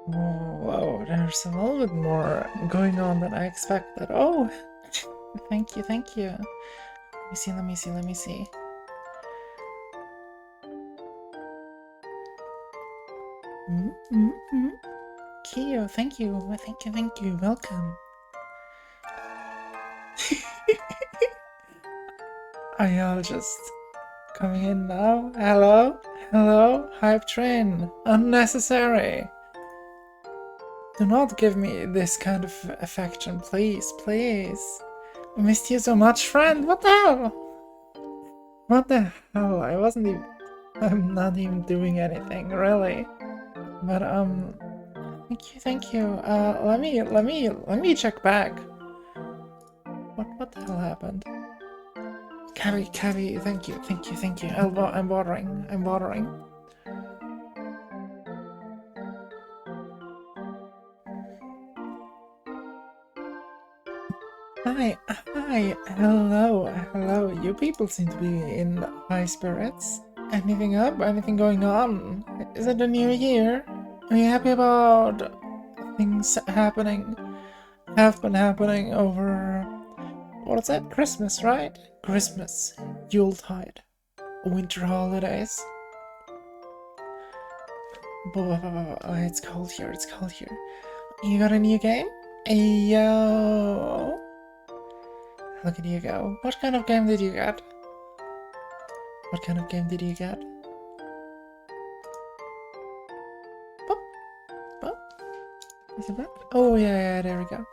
Whoa, there's a little bit more going on than I expected. Oh, thank you, thank you. Let me see, let me see, let me see. Mm-hmm. Kyo, thank you, thank you, thank you, welcome. Are y'all just coming in now? Hello? Hello? Hype train. Unnecessary. Do not give me this kind of affection, please, please. I missed you so much, friend. What the hell? What the hell? I wasn't even... I'm not even doing anything, really. But, thank you, thank you. Let me check back. What the hell happened? Cabby, thank you, thank you, thank you. I'm watering, I'm watering. Hi, hello, hello. You people seem to be in high spirits. Anything up? Anything going on? Is it the new year? Are you happy about things happening? Have been happening over... What is that? Christmas, right? Christmas, Yuletide, winter holidays. It's cold here, it's cold here. You got a new game? Yo! Look at you go. What kind of game did you get? What kind of game did you get? Pop, pop. Is it back? Oh yeah, there we go.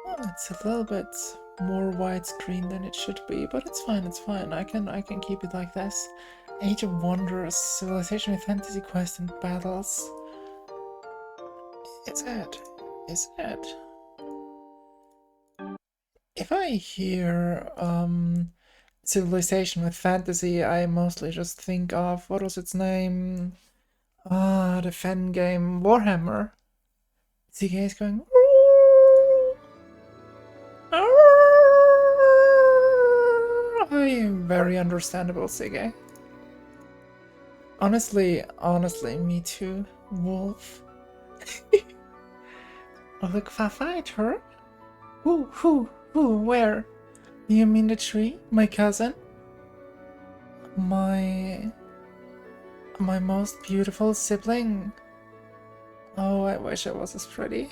Oh, it's a little bit more widescreen than it should be, but it's fine, it's fine. I can keep it like this. Age of Wonders, Civilization with Fantasy Quest and Battles. Is it? If I hear Civilization with Fantasy, I mostly just think of, what was its name? The fan game Warhammer. CK is going... Very understandable, CK. Honestly, me too. Wolf. Oh, look, fighter? Who, where? Do you mean the tree? My cousin? My most beautiful sibling? Oh, I wish I was as pretty.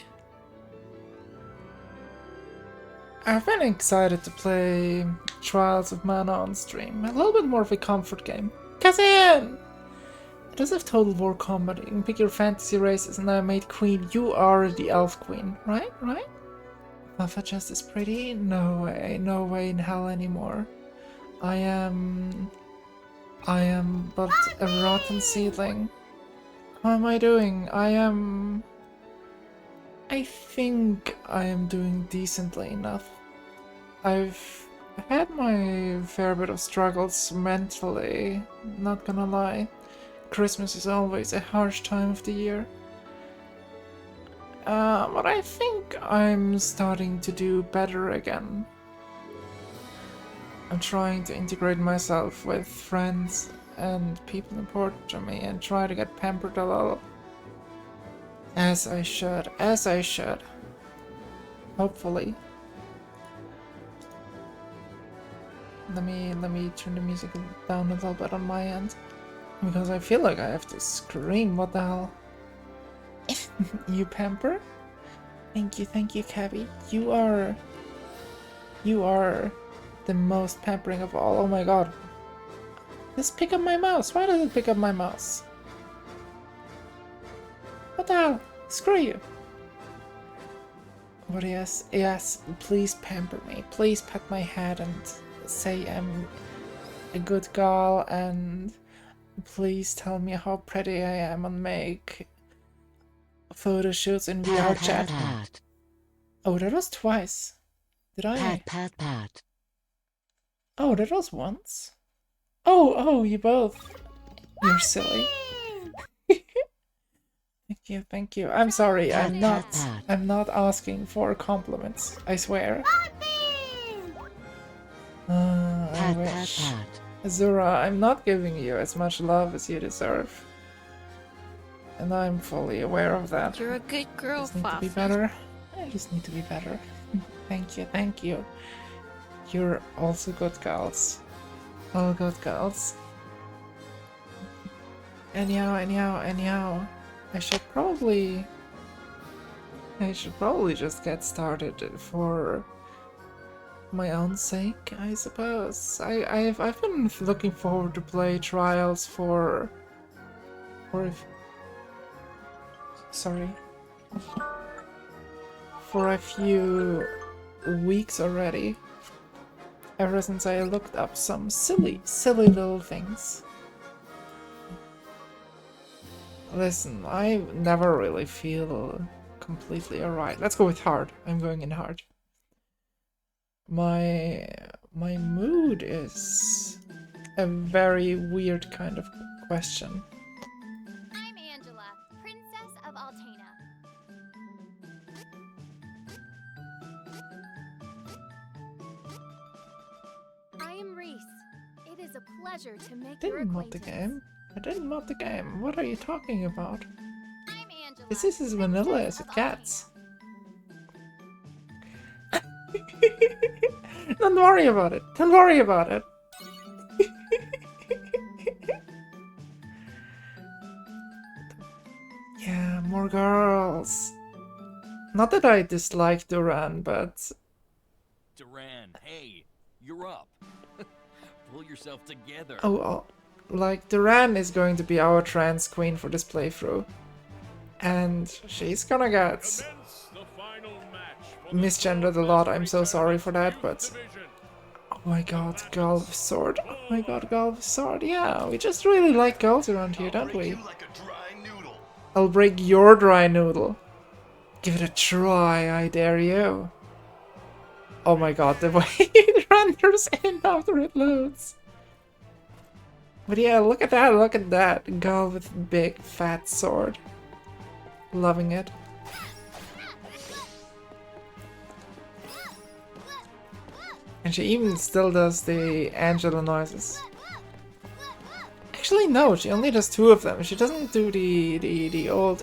I've been excited to play Trials of Mana on stream. A little bit more of a comfort game. Cousin! It does have Total War combat. You can pick your fantasy races, and I made queen. You are the elf queen, right? Buffa just as pretty? No way in hell anymore. I am but a rotten seedling. How am I doing? I think I am doing decently enough. I've had my fair bit of struggles mentally, not gonna lie. Christmas is always a harsh time of the year. But I think I'm starting to do better again. I'm trying to integrate myself with friends and people important to me and try to get pampered a little. As I should. Hopefully. Let me turn the music down a little bit on my end. Because I feel like I have to scream, what the hell? You pamper? Thank you, Cabby. You are the most pampering of all. Oh my god. Just pick up my mouse. Why does it pick up my mouse? What the hell? Screw you. But yes, please pamper me. Please pat my head and say I'm a good girl, and please tell me how pretty I am and make photo shoots in VR chat. Pat. Oh, that was twice. Did I? Pat. Oh, that was once. Oh, you both. You're silly. Thank you. I'm sorry. I'm not asking for compliments. I swear. I wish. Azura, I'm not giving you as much love as you deserve. And I'm fully aware of that. You're a good girl, I just need to be Fafa. better. I just need to be better. Thank you, thank you. You're also good girls. All good girls. Anyhow. I should probably just get started for my own sake, I suppose. I've been looking forward to play Trials for a few weeks already. Ever since I looked up some silly little things. Listen, I never really feel completely alright. Let's go with hard. I'm going in hard. My mood is a very weird kind of question. I'm Angela, Princess of Altena. I am Reese. It is a pleasure to make your Didn't mod the acquaintance. game. I didn't mod the game. What are you talking about? I'm Angela. This is as vanilla as Princess it of gets. Don't worry about it. Don't worry about it. Yeah, more girls. Not that I dislike Duran, but... Duran, hey, you're up. Pull yourself together. Oh, like, Duran is going to be our trans queen for this playthrough. And she's gonna get misgendered a lot. I'm so sorry for that, but... Oh my god, girl with sword. Oh my god, girl with sword. Yeah, we just really like girls around here, don't we? I'll break your dry noodle. Give it a try, I dare you. Oh my god, the way it renders in after it loads. But yeah, look at that. Girl with big fat sword. Loving it. And she even still does the Angela noises. Actually, no, she only does 2 of them. She doesn't do the old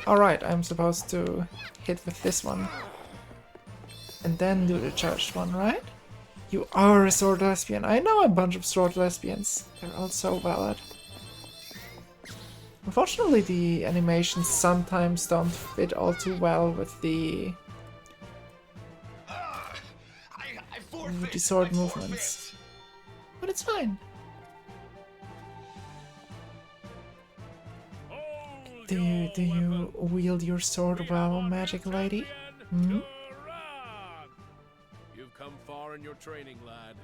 Alright, I'm supposed to hit with this one. And then do the charged one, right? You are a sword lesbian. I know a bunch of sword lesbians. They're all so valid. Unfortunately, the animations sometimes don't fit all too well with the sword movements. But it's fine. Do you wield your sword well, magic lady? Hmm? You've come far in your training, lad.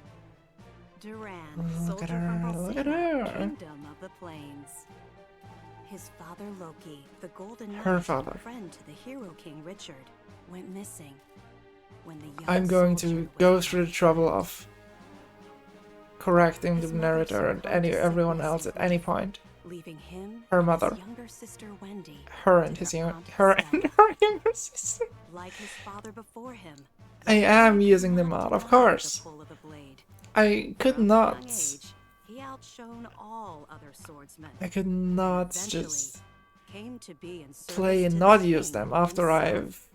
Duran, Look at soldier her, from look at Balsina, her. Kingdom of the Plains. His father Loki, the Golden Her Knight, father. and friend to the Hero King Richard, went missing. When the young I'm going to soldier go was through the trouble of correcting the His mother narrator and survived a everyone sickness else at and any death, point. leaving him Her and mother. his younger sister Wendy. Her and to his their young, aunt her Estelle. and her younger sister. Like his father before him, I am Duran using did the not mod, of deny course. the pull of the blade. I could From a not. young age, he outshone all other swordsmen. I could not Eventually, just came to be in service play and to not the use king them after himself.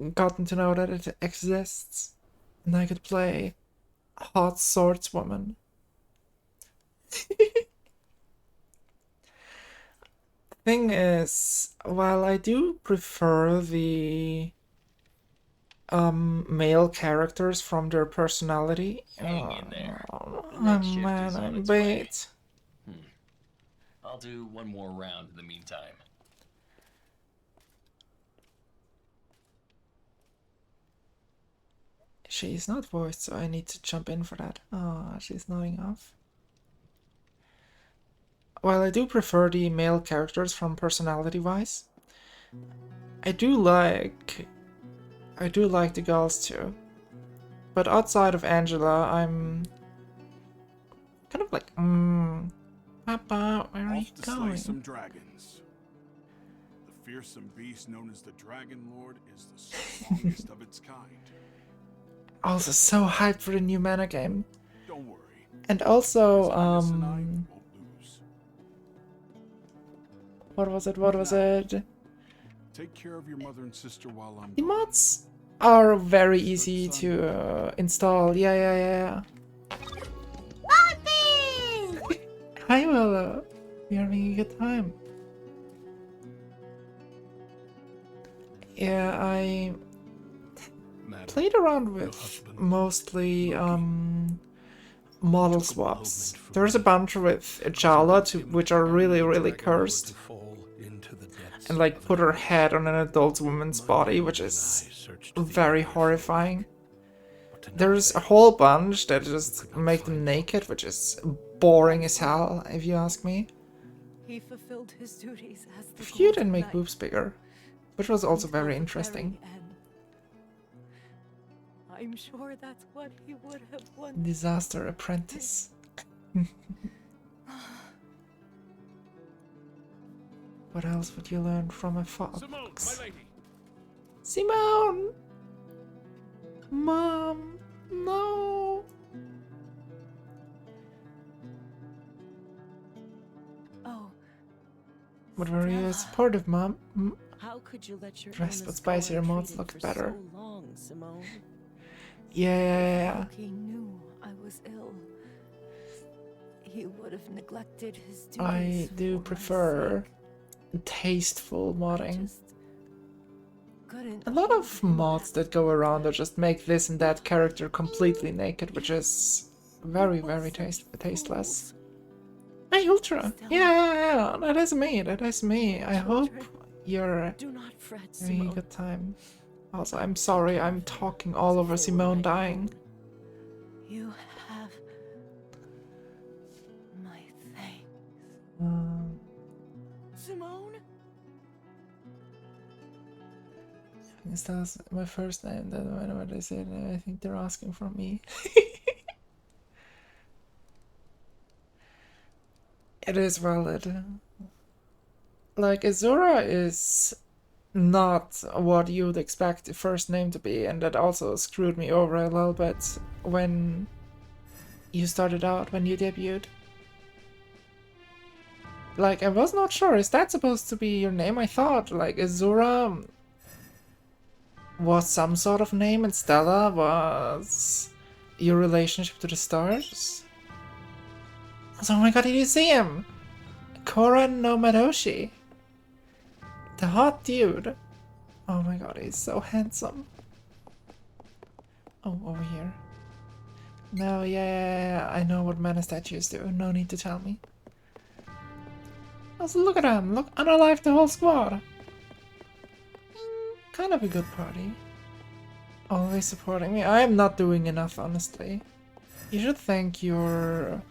I've gotten to know that it exists. And I could play hot swordswoman. Thing is, while I do prefer the male characters from their personality, Hang in there. oh The night shift man, is on I'm its way. bait. I'll do one more round in the meantime. She's not voiced, so I need to jump in for that. Ah, she's nodding off. While I do prefer the male characters from personality-wise, I do like the girls too. But outside of Angela, I'm kind of like, Papa, where are you Off to slay going? some dragons. The fearsome beast known as the Dragon Lord is the strongest of its kind. Also so hyped for the new mana game. Don't worry. And also, Anise and I won't lose. what was it? What was it? Take care of your mother and sister while I'm The gone. mods are very easy to install. Yeah. Hi, Willow. We're having a good time. Yeah, I Madam, played around your with husband, mostly Loki, model took a swaps. moment for There's a me. bunch with Ejala, which are really cursed, and like put her head on an adult woman's body, which is very horrifying. There's a whole bunch that just make them naked, which is boring as hell, if you ask me. He fulfilled his duties as the A few Golden didn't make Knight boobs bigger, which was also until very the interesting. very end. I'm sure that's what he would have wanted. Disaster Apprentice. What else would you learn from a fox? Simone, my lady. Simone! Mom, no! Oh, But very Stella. supportive, Mom. how could you let your Dressed illness with go spicier mods untreated look for better. So long, Simone. Yeah. He knew I was ill. He would have neglected his duties. I do for my prefer sake. tasteful I modding. just couldn't A lot hold of him mods back. that go around that just make this and that character completely naked, which is very tasteless. Hey, Ultra! Yeah, that is me. I hope you're Do not fret, having a Simone. good time. Also, I'm sorry I'm talking all over Simone dying. You have my thanks. Simone? That's my first name, then whenever they say it, I think they're asking for me. It is valid. Like, Azura is not what you'd expect the first name to be, and that also screwed me over a little bit when you started out, when you debuted. Like, I was not sure, is that supposed to be your name? I thought, like, Azura was some sort of name, and Stella was your relationship to the stars? So, oh my god, did you see him? Koran no Madoshi. The hot dude. Oh my god, he's so handsome. Oh, over here. No, yeah, I know what mana statues do. No need to tell me. Also, look at him. Look, unalive the whole squad. Kind of a good party. Always supporting me. I am not doing enough, honestly. You should thank your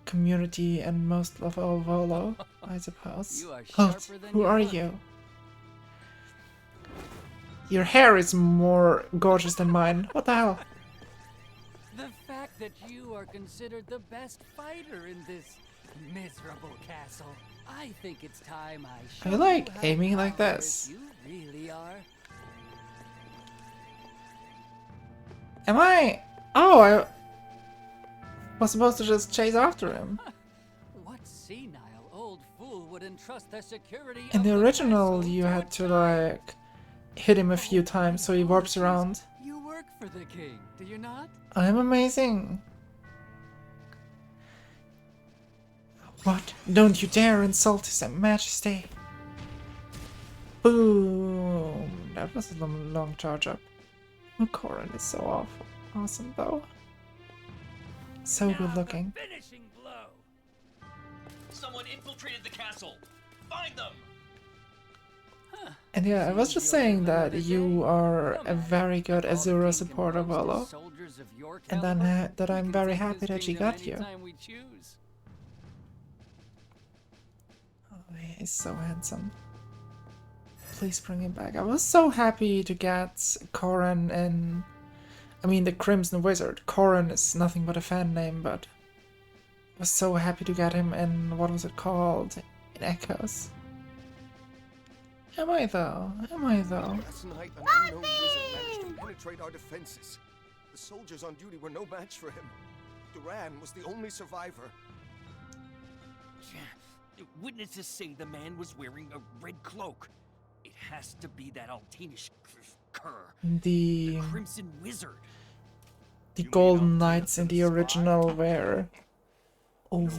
community and most of all Volo, I suppose. You are Oh, sharper than who you are look. you? Your hair is more gorgeous than mine. What the hell? The fact that you are considered the best fighter in this miserable castle. I think it's time I show I like you how aiming like powerless this. You really are. Am I? Oh, I was supposed to just chase after him. What senile old fool would entrust the security In of the original, castle you to had a to child? like hit him a few times so he warps around. You work for the king, do you not? I'm amazing. What? Don't you dare insult his majesty. Boom. That was a long charge up. Oh, Koran is so awful. Awesome though. So good looking. Finishing blow. Someone infiltrated the castle. Find them. And yeah, I was just saying that you are a very good All the Azura king supporter, can boast is Volo. soldiers of your And then caliber. that We I'm can very take happy this that she kingdom got you. anytime we choose. Oh, he's so handsome. Please bring him back. I was so happy to get Koran in... I mean, the Crimson Wizard. Koran is nothing but a fan name, but... I was so happy to get him in... What was it called? In Echoes. Am I though? Am I though? Last night, an unknown wizard managed to penetrate our defenses. The soldiers on duty were no match for him. Duran was the only survivor. Witnesses say the man was wearing a red cloak. It has to be that Altanish cur. The Crimson Wizard. Golden Knights in the original were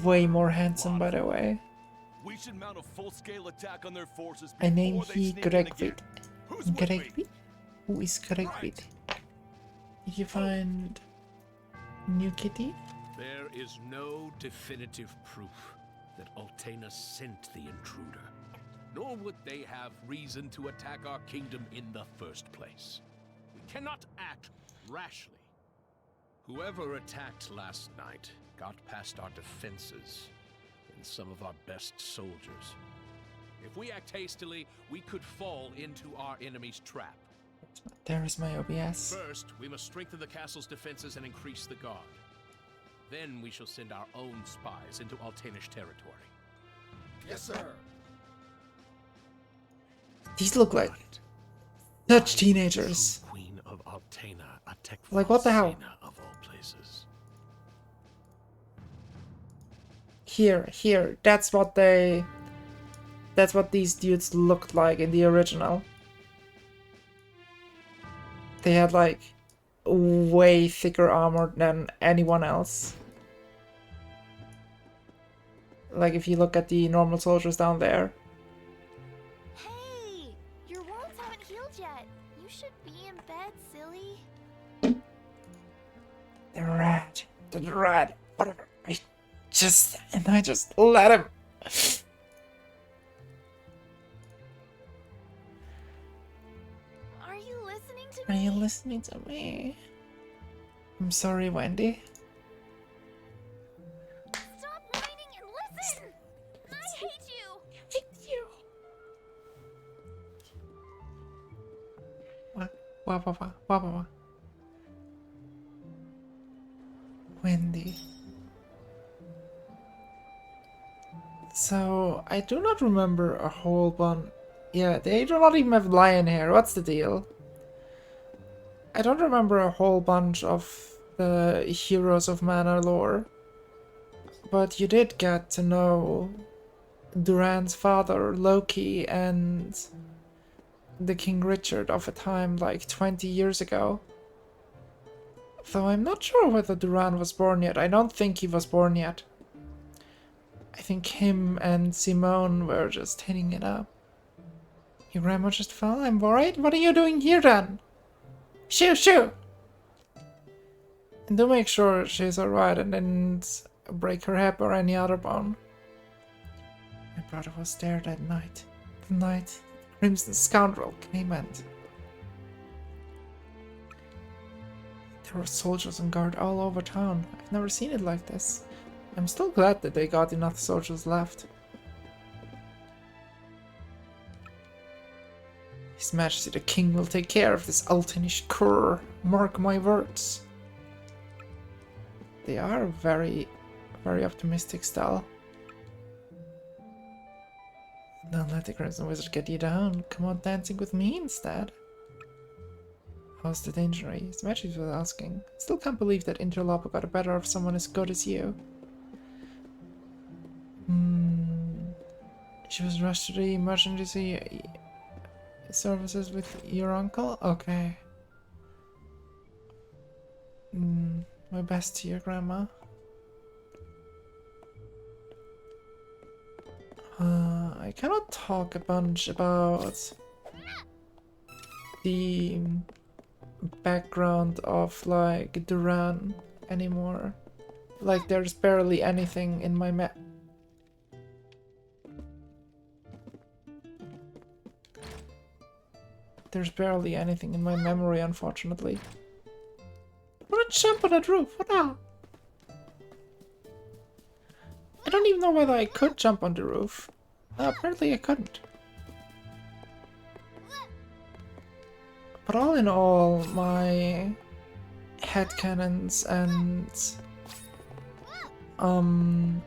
way more handsome, by the way. We should mount a full-scale attack on their forces I name before they he sneak in the Gregvid. gate. Who's with me? Gregvid? Who is Gregvid? Did you find new kitty? There is no definitive proof that Altena sent the intruder, nor would they have reason to attack our kingdom in the first place. We cannot act rashly. Whoever attacked last night got past our defenses and some of our best soldiers. If we act hastily, we could fall into our enemy's trap. There is my OBS. First, we must strengthen the castle's defenses and increase the guard. Then we shall send our own spies into Altanish territory. Yes, sir. These look like such teenagers. Queen of Altena, attack Like, what the hell? of all places. Here. That's what these dudes looked like in the original. They had like way thicker armor than anyone else. Like if you look at the normal soldiers down there. Hey! Your wounds haven't healed yet. You should be in bed, silly. The rat, whatever. I just let him. Are you listening to Are me? you listening to me? I'm sorry, Wendy. Stop whining and listen! I hate you! Hate you. What? Wendy. So, I do not remember a whole bunch. Yeah, they do not even have lion hair. What's the deal? I don't remember a whole bunch of the heroes of Manor lore. But you did get to know Duran's father, Loki, and the King Richard of a time like 20 years ago. Though I'm not sure whether Duran was born yet. I don't think he was born yet. I think him and Simone were just hitting it up. Your grandma just fell? I'm worried? What are you doing here then? Shoo! And do make sure she's alright and didn't break her hip or any other bone. My brother was there that night. The night the Crimson Scoundrel came and... There were soldiers on guard all over town. I've never seen it like this. I'm still glad that they got enough soldiers left. His Majesty the King will take care of this Altanish cur. Mark my words. They are very optimistic style. Don't let the Crimson Wizard get you down. Come on dancing with me instead. How's the injury? His Majesty was asking. Still can't believe that Interloper got the better of someone as good as you. She was rushed to the emergency services with your uncle? Okay. My best to your grandma. I cannot talk a bunch about the background of like Duran anymore. Like there's barely anything in my There's barely anything in my memory, unfortunately. What a jump on that roof! What now? I don't even know whether I could jump on the roof. Apparently I couldn't. But all in all, my headcanons and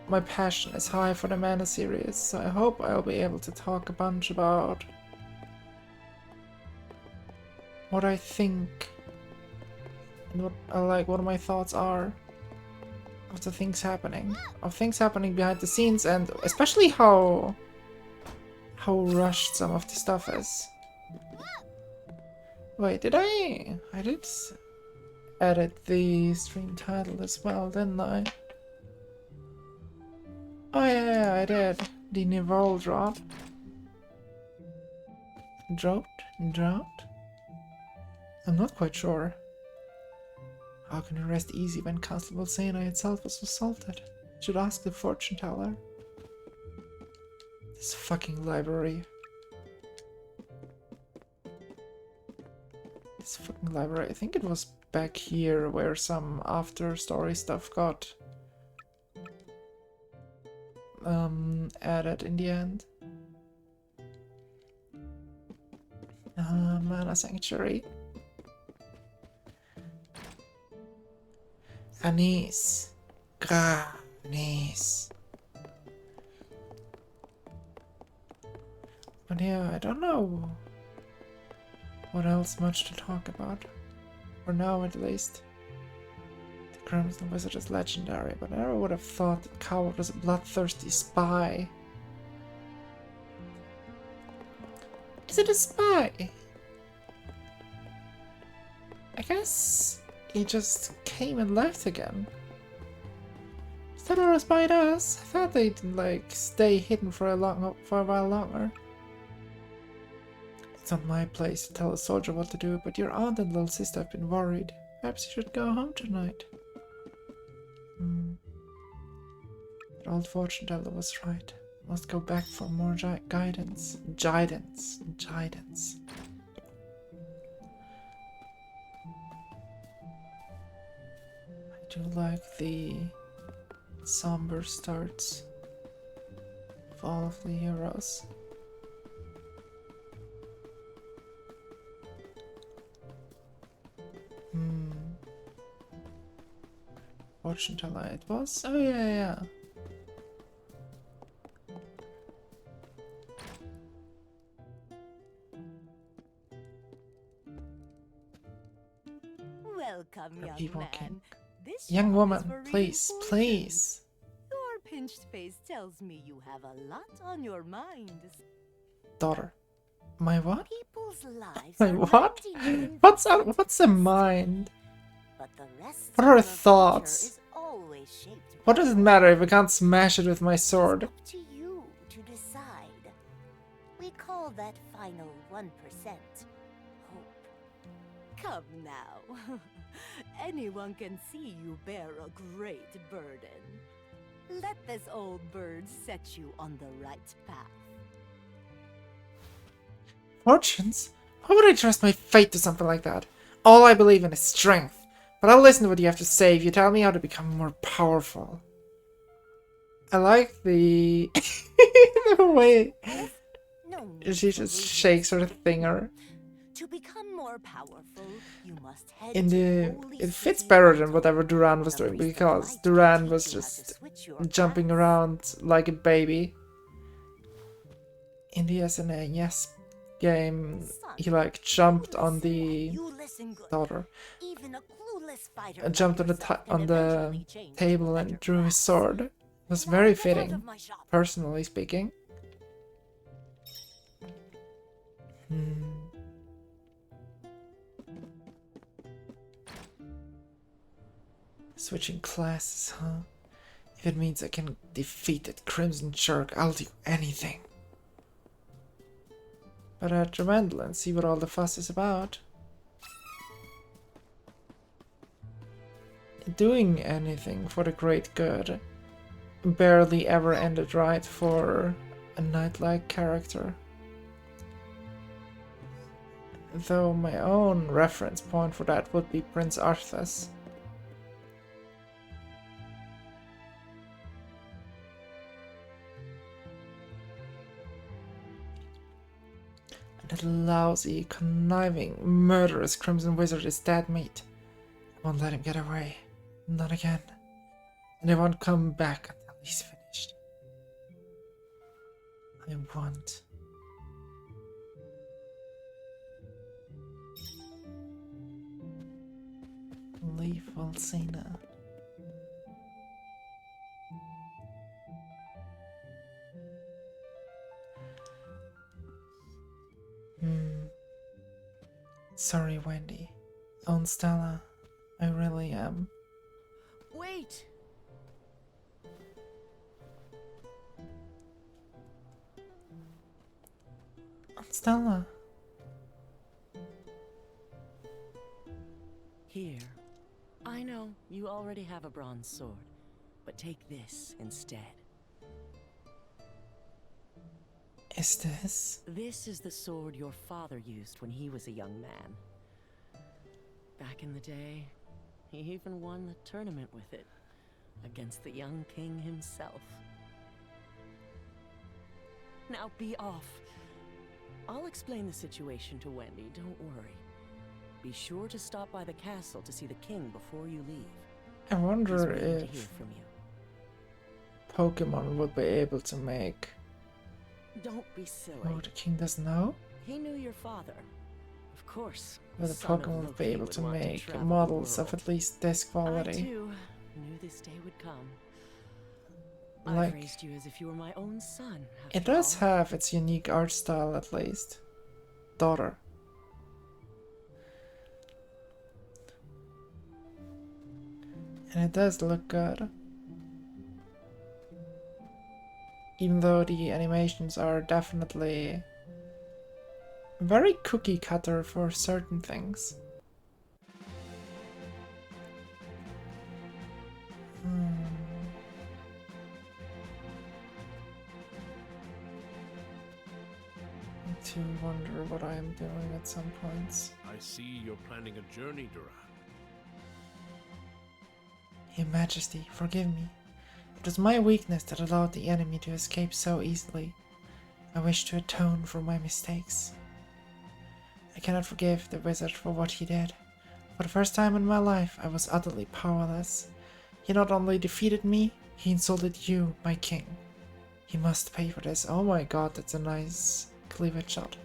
my passion is high for the Mana series, so I hope I'll be able to talk a bunch about what I think and what my thoughts are of the things happening, behind the scenes, and especially how rushed some of the stuff is. Wait, did I did edit the stream title as well, didn't I? Oh yeah, I did. The Nevarl drought. Drought? I'm not quite sure. How can you rest easy when Castle Volsena itself was assaulted? Should ask the fortune teller. This fucking library. I think it was back here where some after story stuff got added in the end. Mana Sanctuary. Anise. Anise. But yeah, I don't know what else much to talk about. For now, at least. The Crimson Wizard is legendary, but I never would have thought that Coward was a bloodthirsty spy. Is it a spy? I guess he just came and left again. Is that what a spy does? I thought they'd, like, stay hidden for a while longer. It's not my place to tell a soldier what to do, but your aunt and little sister have been worried. Perhaps you should go home tonight. The old fortune teller was right. Must go back for more guidance. Guidance. I do like the somber starts of all of the heroes. Fortune teller it was? Oh yeah. Welcome, young man. This Young shop woman, is for please, reading please. fortunes. Your pinched face tells me you have a lot on your mind. Daughter. My what? People's lives My are what? bounding What's a mind? But the rest What are of your thoughts? future is always shaped What by does it your matter if I can't smash it with my sword? It's up to you to decide. We call that final 1% hope. Come now. Anyone can see you bear a great burden. Let this old bird set you on the right path. Fortunes? Why would I trust my fate to something like that? All I believe in is strength. But I'll listen to what you have to say if you tell me how to become more powerful. I like the way No need she for just rudeness. shakes her thinger. To become more powerful, you must head In to the Holy it fits City better than Portal. whatever Duran was The doing, priest of because light Duran will was teach you how to just switch your jumping paths. around like a baby. In the SNES game, he like jumped on the You listen good. daughter, Even a clueless fighter jumped like on the yourself can on the eventually change to table a and better drew his class. sword. It was Now very get out fitting, of my shop. personally speaking. Switching classes, huh? If it means I can defeat that Crimson Shark, I'll do anything. But I'd remember and see what all the fuss is about. Doing anything for the great good barely ever ended right for a knight-like character. Though my own reference point for that would be Prince Arthas. That lousy, conniving, murderous Crimson Wizard is dead meat. I won't let him get away. Not again. And I won't come back until he's finished. I want... Leave Volsina. Sorry, Wendy. Aunt Stella, I really am. Wait! Aunt Stella. Here. I know you already have a bronze sword, but take this instead. Is this? This is the sword your father used when he was a young man. Back in the day, he even won the tournament with it, against the young king himself. Now be off. I'll explain the situation to Wendy, don't worry. Be sure to stop by the castle to see the king before you leave. I wonder He's waiting to hear if from you. Pokemon would be able to make... Don't be silly. Oh, the king doesn't know? He knew your father. Of course. But the son of Pokemon would be Loki able to want make travel the models of world. at least this I quality. too knew this day would come. Like, I raised you as if you were my own son. it after does all. have its unique art style at least. Daughter. And it does look good. Even though the animations are definitely very cookie cutter for certain things. I do wonder what I am doing at some points. I see you're planning a journey, Drought. Your Majesty, forgive me. It was my weakness that allowed the enemy to escape so easily. I wish to atone for my mistakes. I cannot forgive the wizard for what he did. For the first time in my life, I was utterly powerless. He not only defeated me, he insulted you, my king. He must pay for this. Oh my god, that's a nice cleavage shot.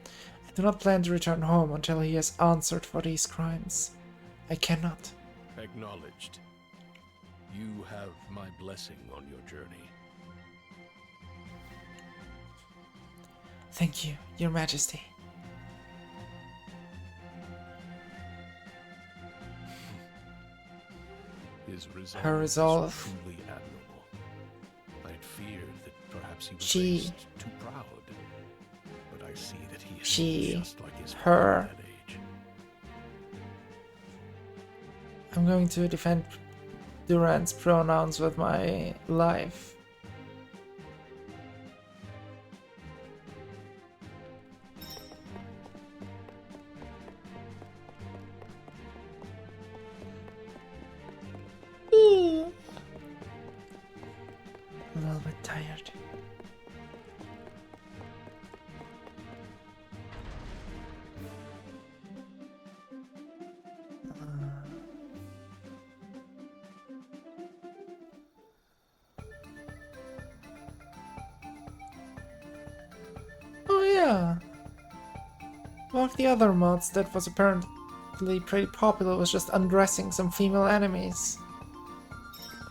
I do not plan to return home until he has answered for these crimes. I cannot. Acknowledged. You have my blessing on your journey. Thank you, Your Majesty. His resolve Her resolve. is truly admirable. I'd feared that perhaps he was She- raised too proud, but I see that he is She- just like his her. father at that age. I'm going to defend Durant's pronouns with my life. A little bit tired. Oh yeah. One of the other mods that was apparently pretty popular was just undressing some female enemies.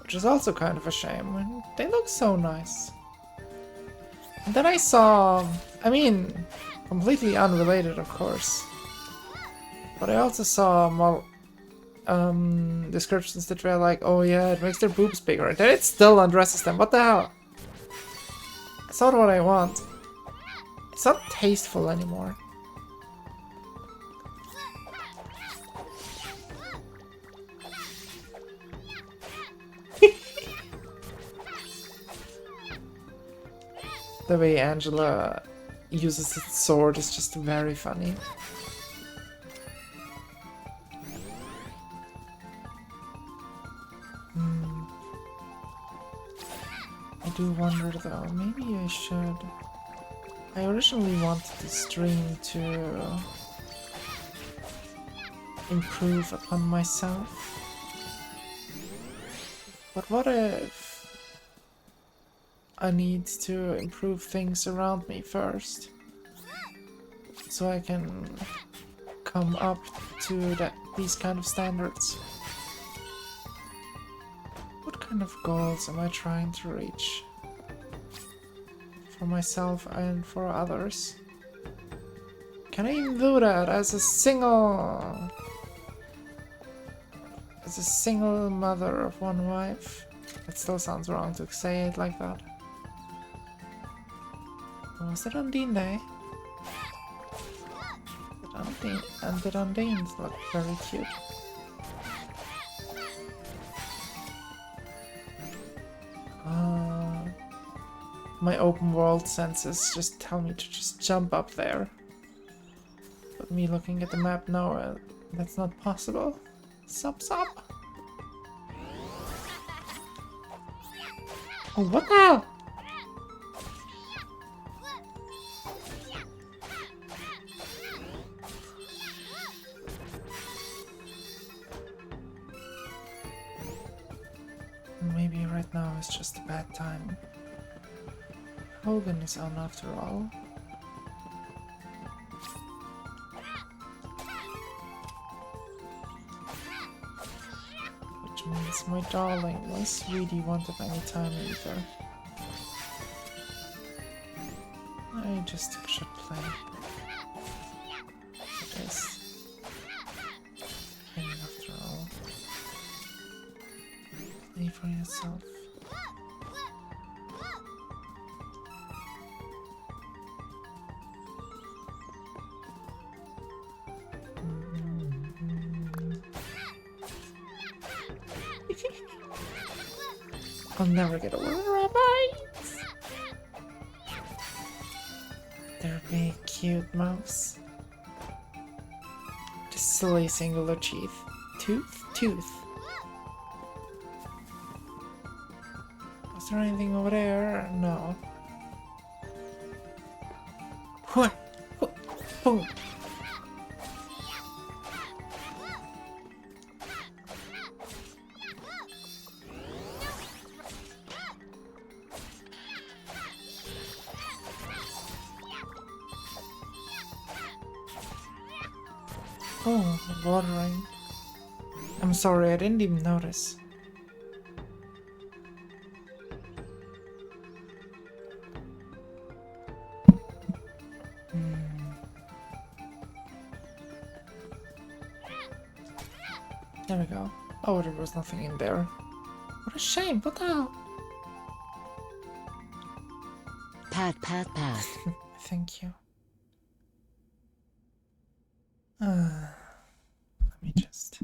Which is also kind of a shame. And they look so nice. And then I saw, I mean, completely unrelated of course. But I also saw descriptions that were like, oh yeah, it makes their boobs bigger. And then it still undresses them. What the hell? That's not what I want. It's not tasteful anymore. The way Angela uses its sword is just very funny. I do wonder though, maybe I should... I originally wanted the stream to improve upon myself. But what if I need to improve things around me first? So I can come up to these kind of standards. What kind of goals am I trying to reach? For myself and for others? Can I even do that as a single mother of one wife? It still sounds wrong to say it like that. Was it Undine Day? Did Undine look very cute? My open world senses just tell me to just jump up there. But me looking at the map now, that's not possible. Sup. Oh, what the hell? Maybe right now is just a bad time. Hogan is on after all. Which means my darling, my sweetie won't have any time either. I just should play. Yes. And after all, play for yourself. I'll never get over the rabbits. They're big, cute mouse. Just silly singular teeth. Tooth. Was there anything over there? No. Boom. Oh, watering. I'm sorry, I didn't even notice. There we go. Oh, there was nothing in there. What a shame, what the hell? Pat. Thank you. Let me just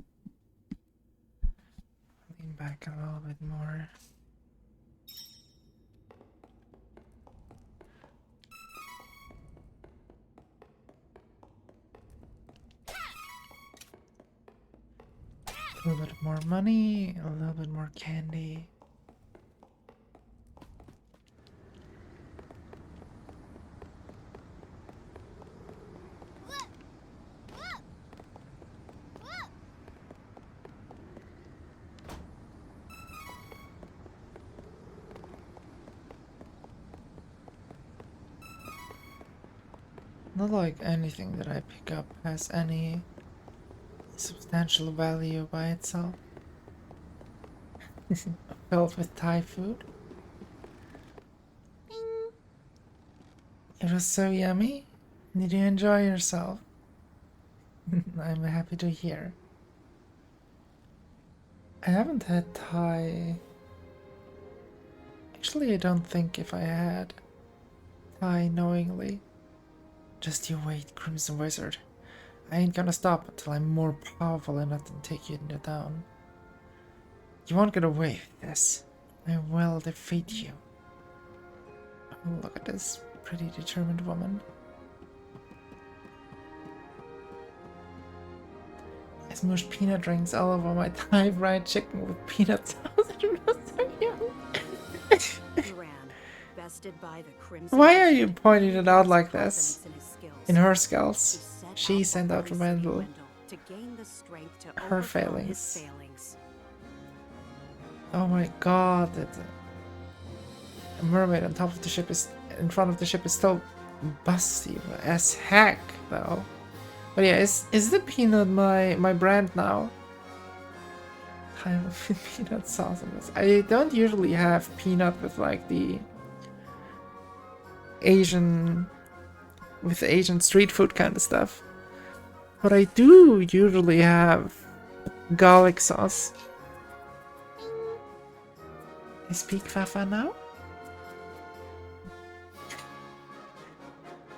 lean back a little bit more. A little bit more money, a little bit more candy. Not like anything that I pick up has any substantial value by itself. Filled with Thai food. Bing. It was so yummy. Did you enjoy yourself? I'm happy to hear. I haven't had Thai. Actually, I don't think if I had Thai knowingly. Just you wait, Crimson Wizard. I ain't gonna stop until I'm more powerful enough to take you down. You won't get away with this. I will defeat you. Oh, look at this pretty determined woman. I smushed peanut rings all over my Thai fried chicken with peanut sauce. It was so yummy. Why are you pointing it out like this? In her skills, she sent out Randall. Her failings. Oh my god, a mermaid on top of the ship is in front of the ship is still busty as heck though. But yeah, is the peanut my brand now? Time with peanut sauce on this. I don't usually have peanut with like the Asian street food kind of stuff. But I do usually have garlic sauce. I speak Fafa now?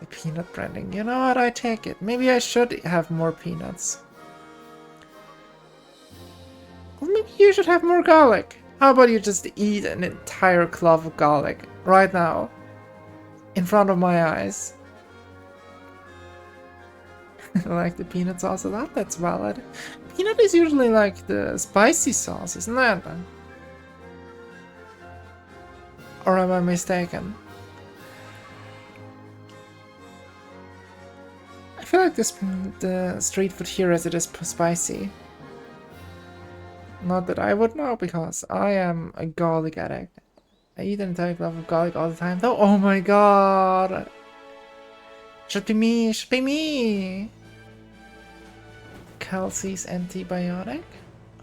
The peanut branding. You know what? I take it. Maybe I should have more peanuts. Or maybe you should have more garlic. How about you just eat an entire clove of garlic right now? In front of my eyes. Like the peanut sauce of that? That's valid. Peanut is usually like the spicy sauce, isn't that? Or am I mistaken? I feel like the street food here as it is spicy. Not that I would know, because I am a garlic addict. I eat an entire clove of garlic all the time though. Oh my god! Should be me! Should be me! Kelsey's antibiotic?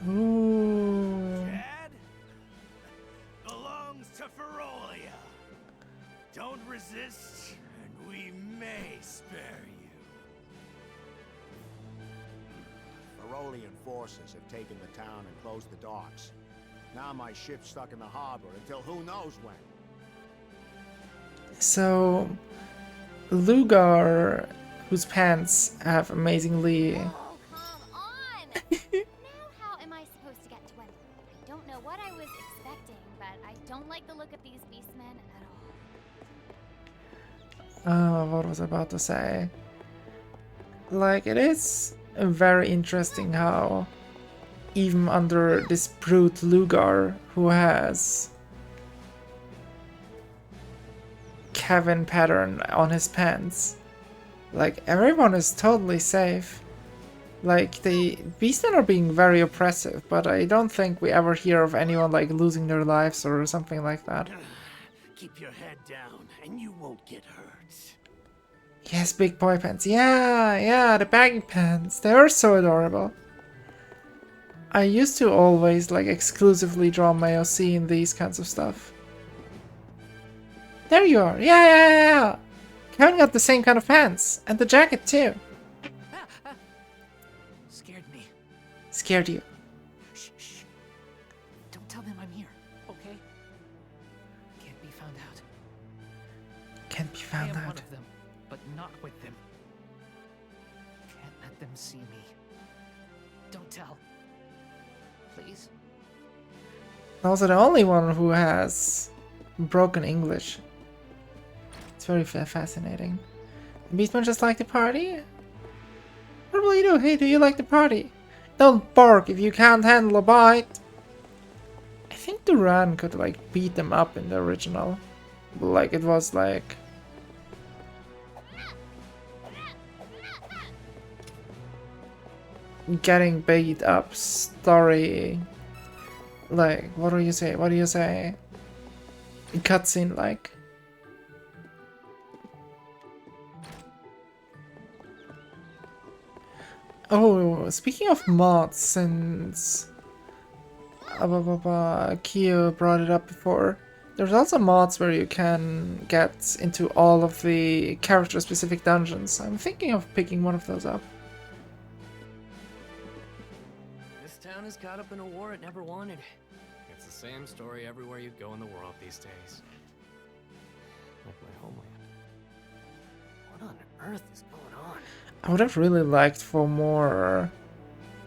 Ooh. Dad belongs to Ferolia. Don't resist, and we may spare you. Ferolian forces have taken the town and closed the docks. Now my ship's stuck in the harbor until who knows when. So, Lugar, whose pants have amazingly... Oh, come on! Now how am I supposed to get to Wendell? I don't know what I was expecting, but I don't like the look of these beastmen at all. What was I about to say? Like, it is very interesting how even under this brute Lugar, who has Kevin pattern on his pants, like everyone is totally safe. Like the beastmen are being very oppressive, but I don't think we ever hear of anyone like losing their lives or something like that. Keep your head down, and you won't get hurt. Yes, big boy pants. Yeah, the baggy pants. They are so adorable. I used to always like exclusively draw my OC in these kinds of stuff. There you are. Yeah. Kevin got the same kind of pants. And the jacket too. Scared me. Scared you. Shh. Don't tell them I'm here, okay? Can't be found out. Can't be I found am one out. of them, but not with them. Can't let them see me. Don't tell. Please? Also the only one who has broken English. It's very fascinating. Beastmen just like the party? What will you do? Hey, do you like the party? Don't bark if you can't handle a bite. I think Duran could like beat them up in the original. Like it was like... getting beat up story. Like, what do you say? Cutscene like. Oh, speaking of mods, since Kyo brought it up before, there's also mods where you can get into all of the character-specific dungeons. I'm thinking of picking one of those up. This town is caught up in a war it never wanted. It's the same story everywhere you go in the world these days. Like my homeland. What on earth is going on? I would have really liked for more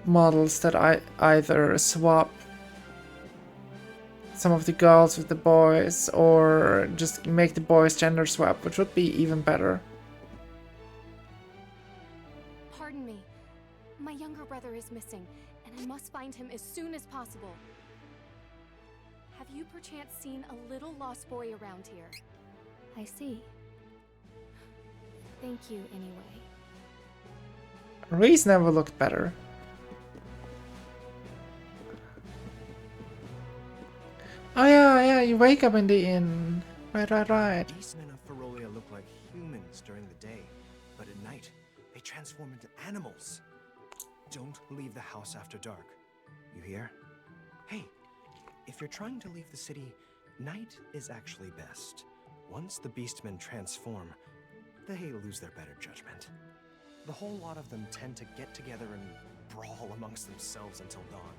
models that I either swap some of the girls with the boys or just make the boys gender swap, which would be even better. Pardon me. My younger brother is missing, and I must find him as soon as possible. Have you perchance seen a little lost boy around here? I see. Thank you anyway. Reese never looked better. Oh yeah, you wake up in the inn. Right. Beastmen of Ferolia look like humans during the day, but at night, they transform into animals. Don't leave the house after dark. You hear? Hey, if you're trying to leave the city, night is actually best. Once the beastmen transform, they lose their better judgment. The whole lot of them tend to get together and brawl amongst themselves until dawn.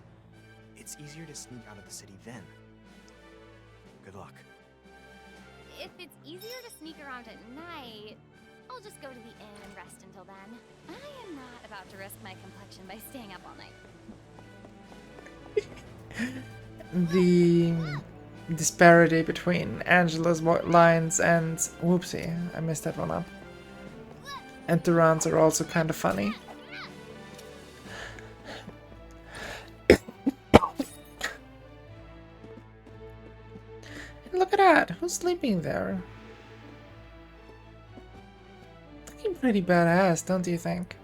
It's easier to sneak out of the city then. Good luck. If it's easier to sneak around at night, I'll just go to the inn and rest until then. I am not about to risk my complexion by staying up all night. The disparity between Angela's lines and whoopsie, I messed that one up. And the runs are also kind of funny. Look at that! Who's sleeping there? Looking pretty badass, don't you think?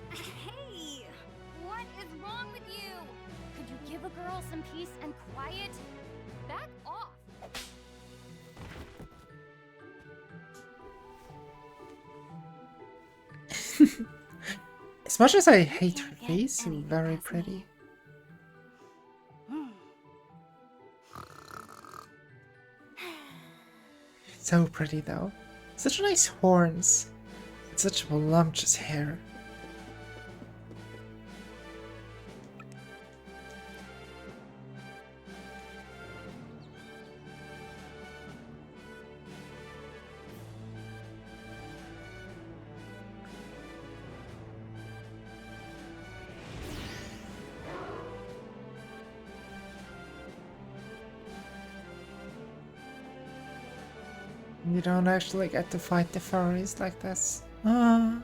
Hey! What is wrong with you? Could you give a girl some peace and quiet? Back off! As much as I hate her face, very pretty. So pretty though. Such nice horns. And such voluptuous hair. You don't actually get to fight the furries like this. Ah.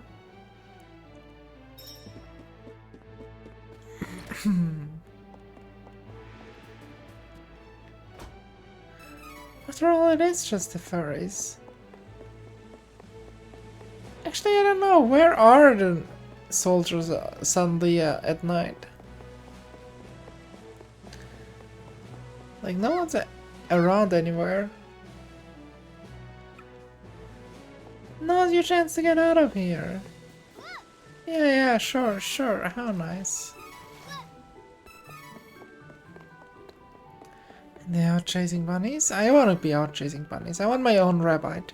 After all, it is just the furries. Actually, I don't know. Where are the soldiers suddenly at night? Like, no one's around anywhere. Now's your chance to get out of here. Yeah, sure. How nice. And they're out chasing bunnies? I want to be out chasing bunnies. I want my own rabbit.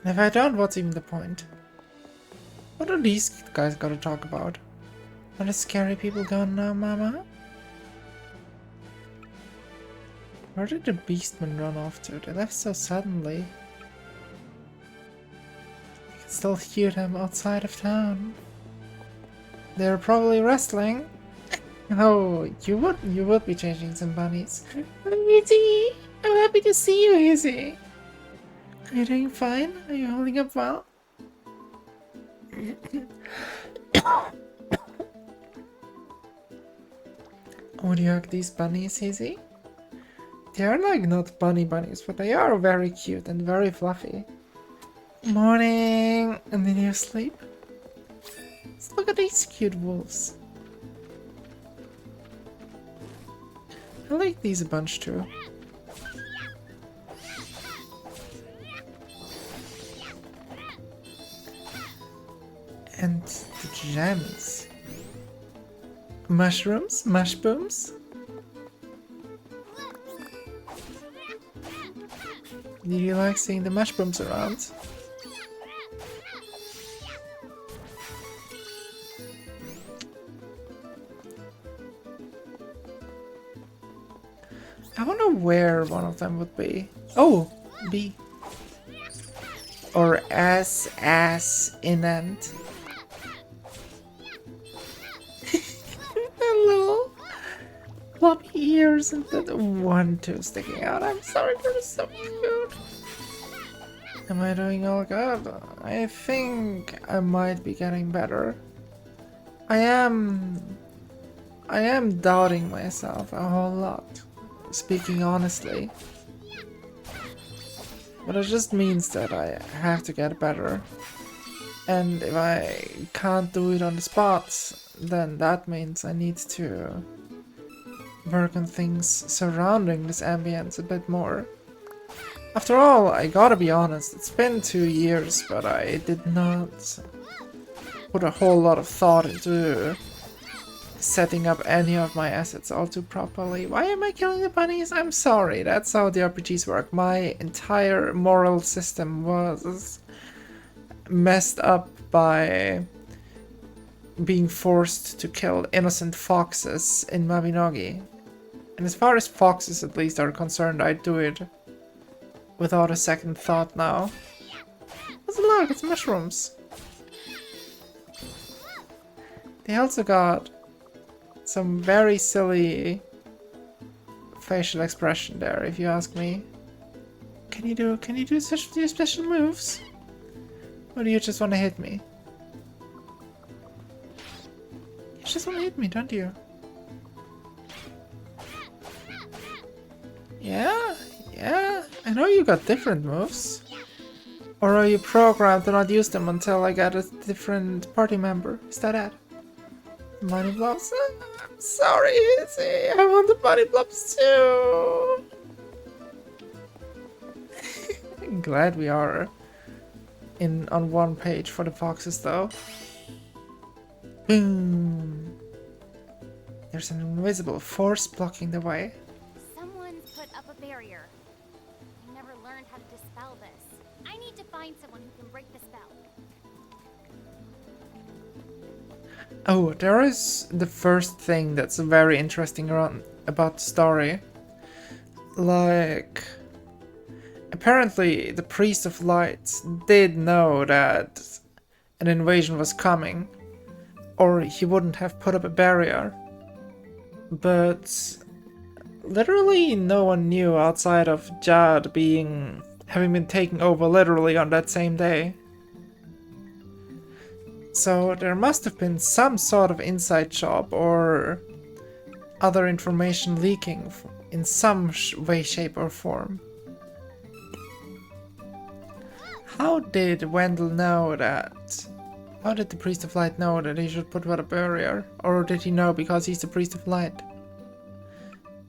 And if I don't, what's even the point? What are these guys gotta talk about? Are the scary people gone now, mama? Where did the beastmen run off to? They left so suddenly. Still hear them outside of town. They're probably wrestling. Oh, you would be changing some bunnies. Izzy, I'm happy to see you, Izzy. Are you doing fine? Are you holding up well? Would you hug these bunnies, Izzy? They are like not bunnies, but they are very cute and very fluffy. Morning! And then you sleep? Let's look at these cute wolves. I like these a bunch too. And the gems. Mushrooms? Mushbooms? Do you like seeing the mushrooms around? I wonder where one of them would be. Oh, B. Or S, in end. Hello. Floppy ears and that one tooth sticking out. I'm sorry, they're so cute. Am I doing all good? I think I might be getting better. I am doubting myself a whole lot. Speaking honestly. But it just means that I have to get better. And if I can't do it on the spot, then that means I need to work on things surrounding this ambience a bit more. After all, I gotta be honest, it's been 2 years, but I did not put a whole lot of thought into setting up any of my assets all too properly. Why am I killing the bunnies? I'm sorry, that's how the RPGs work. My entire moral system was messed up by being forced to kill innocent foxes in Mabinogi. And as far as foxes at least are concerned, I do it without a second thought now. What's it like? It's mushrooms. They also got some very silly facial expression there, if you ask me. Can you do such special moves? Or do you just want to hit me? You just want to hit me, don't you? Yeah, I know you got different moves. Or are you programmed to not use them until I get a different party member? Is that it? Money blobs? I'm sorry, Izzy. I want the money blobs too. I'm glad we are on one page for the foxes though. Boom. There's an invisible force blocking the way. Someone's put up a barrier. I never learned how to dispel this. I need to find someone who can break the spell. Oh, there is the first thing that's very interesting about the story. Like, apparently the Priest of Light did know that an invasion was coming, or he wouldn't have put up a barrier. But literally no one knew outside of Jad having been taken over literally on that same day. So there must have been some sort of inside job or other information leaking in some way, shape or form. How did Wendell know that? How did the Priest of Light know that he should put up a barrier? Or did he know because he's the Priest of Light?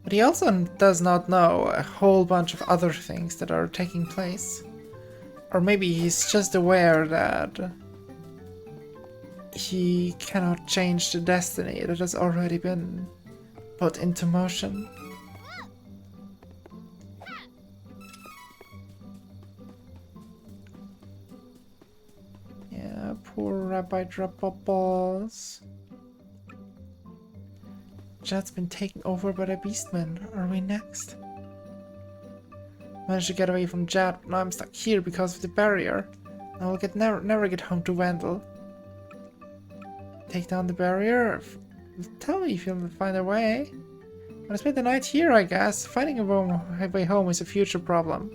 But he also does not know a whole bunch of other things that are taking place. Or maybe he's just aware that he cannot change the destiny that has already been put into motion. Yeah, poor Rabbi Drop-Balls. Jad's been taken over by the Beastmen. Are we next? Managed to get away from Jad, but now I'm stuck here because of the barrier. I will never get home to Wendell. Take down the barrier? Tell me if you'll find a way. I'll spend the night here, I guess. Finding a way home is a future problem.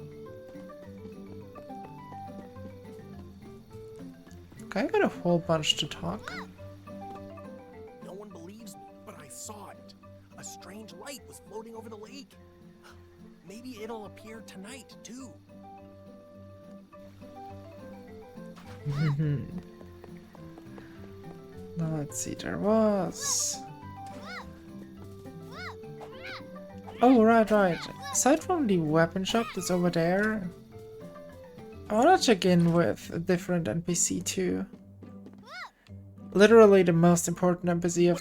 Okay, I got a whole bunch to talk. No one believes me, but I saw it. A strange light was floating over the lake. Maybe it'll appear tonight, too. Now let's see, there was... Oh, right. Aside from the weapon shop that's over there, I wanna check in with a different NPC too. Literally the most important NPC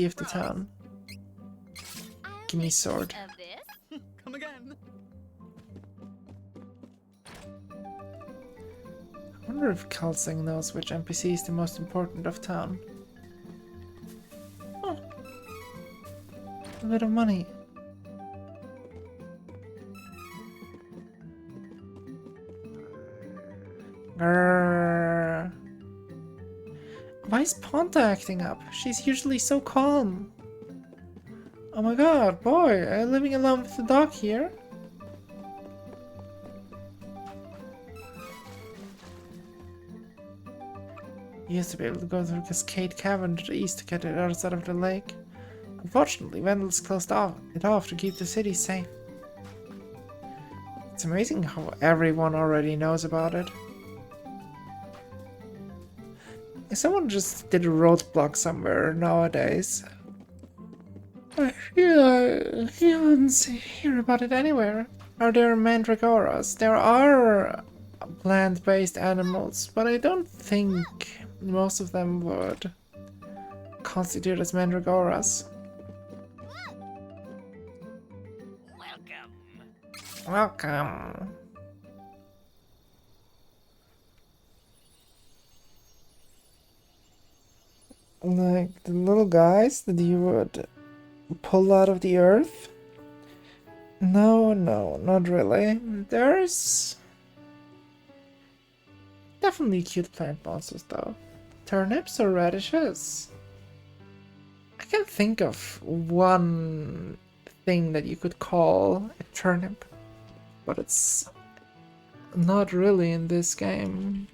of the town. Give me a sword. Come again. I wonder if Kalsing knows which NPC is the most important of town. Huh. A bit of money. Grrr. Why is Ponta acting up? She's usually so calm. Oh my god, boy, are you living alone with the dog here? You used to be able to go through Cascade Cavern to the east to get to the other side of the lake. Unfortunately, Vendels closed it off to keep the city safe. It's amazing how everyone already knows about it. Someone just did a roadblock somewhere nowadays. I feel you don't hear about it anywhere. Are there mandragoras? There are plant-based animals, but I don't think most of them would constitute as mandragoras. Welcome. Like the little guys that you would pull out of the earth? No, not really. There's definitely cute plant monsters though. Turnips or radishes? I can think of one thing that you could call a turnip, but it's not really in this game.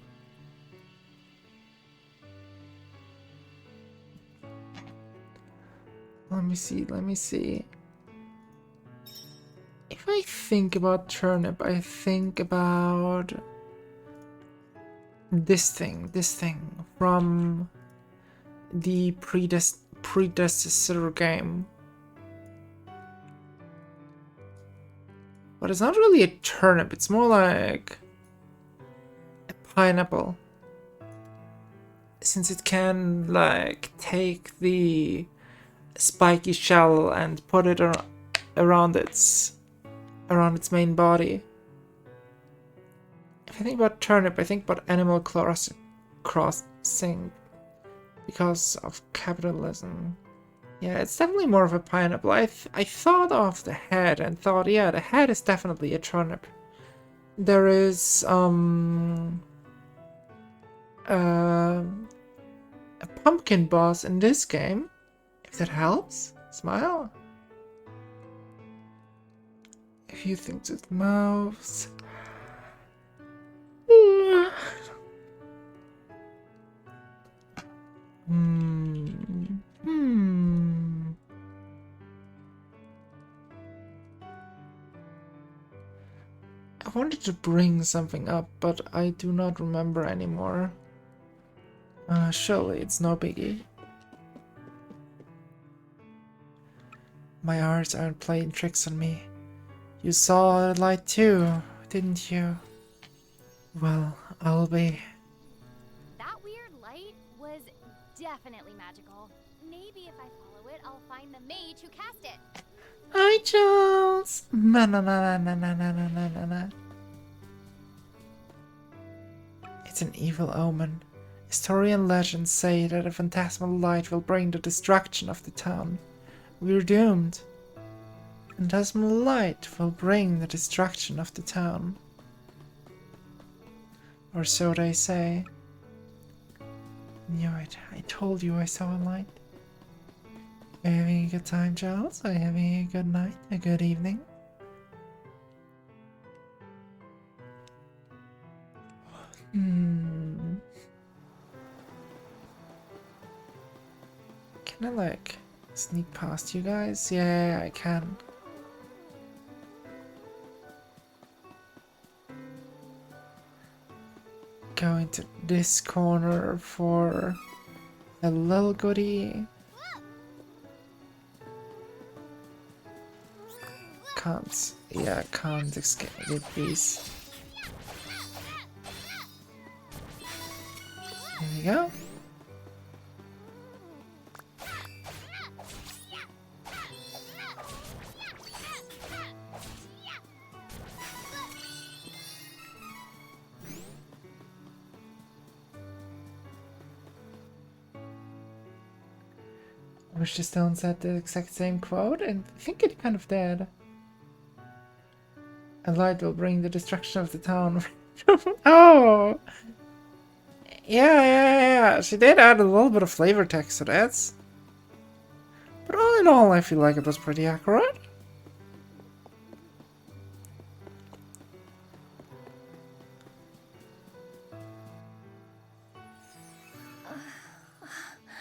Let me see. If I think about turnip, I think about this thing from the predecessor game. But it's not really a turnip, it's more like a pineapple. Since it can, like, take the spiky shell and put it around its main body. If I think about turnip, I think about Animal Crossing because of capitalism. Yeah, it's definitely more of a pineapple. I thought of the head and thought, yeah, the head is definitely a turnip. There is a pumpkin boss in this game. If that helps, smile. A few things with mouths. I wanted to bring something up, but I do not remember anymore. Surely it's no biggie. My eyes aren't playing tricks on me. You saw a light too, didn't you? Well, I'll be... That weird light was definitely magical. Maybe if I follow it, I'll find the mage who cast it. Hi, Charles! Na. It's an evil omen. History and legends say that a phantasmal light will bring the destruction of the town. We're doomed. Phantasmal light will bring the destruction of the town. Or so they say. Knew it. I told you I saw a light. Are you having a good time, Charles? Are you having a good night? A good evening? Can I, like, sneak past you guys? Yeah, I can. Go into this corner for a little goodie. Can't escape these. There we go. Wish the stone said the exact same quote, and I think it kind of did. A light will bring the destruction of the town. Oh! Yeah. She did add a little bit of flavor text to that. But all in all, I feel like it was pretty accurate.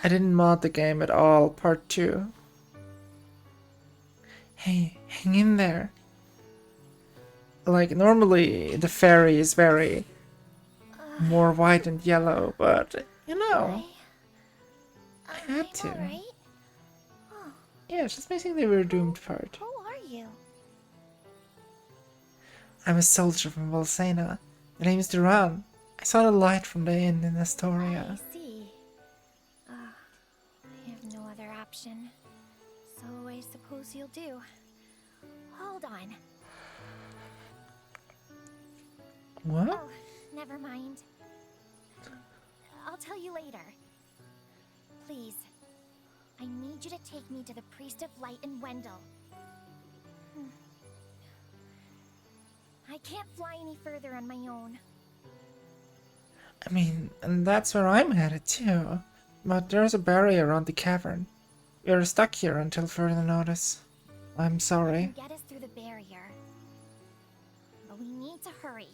I didn't mod the game at all, part 2. Hey, hang in there. Like, normally the fairy is very more white and yellow, but You know, I had to. Alright. Yeah, just missing the we're doomed part. Who are you? I'm a soldier from Volsena. The name is Duran. I saw the light from the inn in I Astoria. see. I have no other option. So I suppose you'll do. Hold on. What? Oh, never mind. I'll tell you later. Please. I need you to take me to the Priest of Light in Wendell. I can't fly any further on my own. I mean, and that's where I'm headed too. But there's a barrier around the cavern. We're stuck here until further notice. I'm sorry. You can get us through the barrier. But we need to hurry.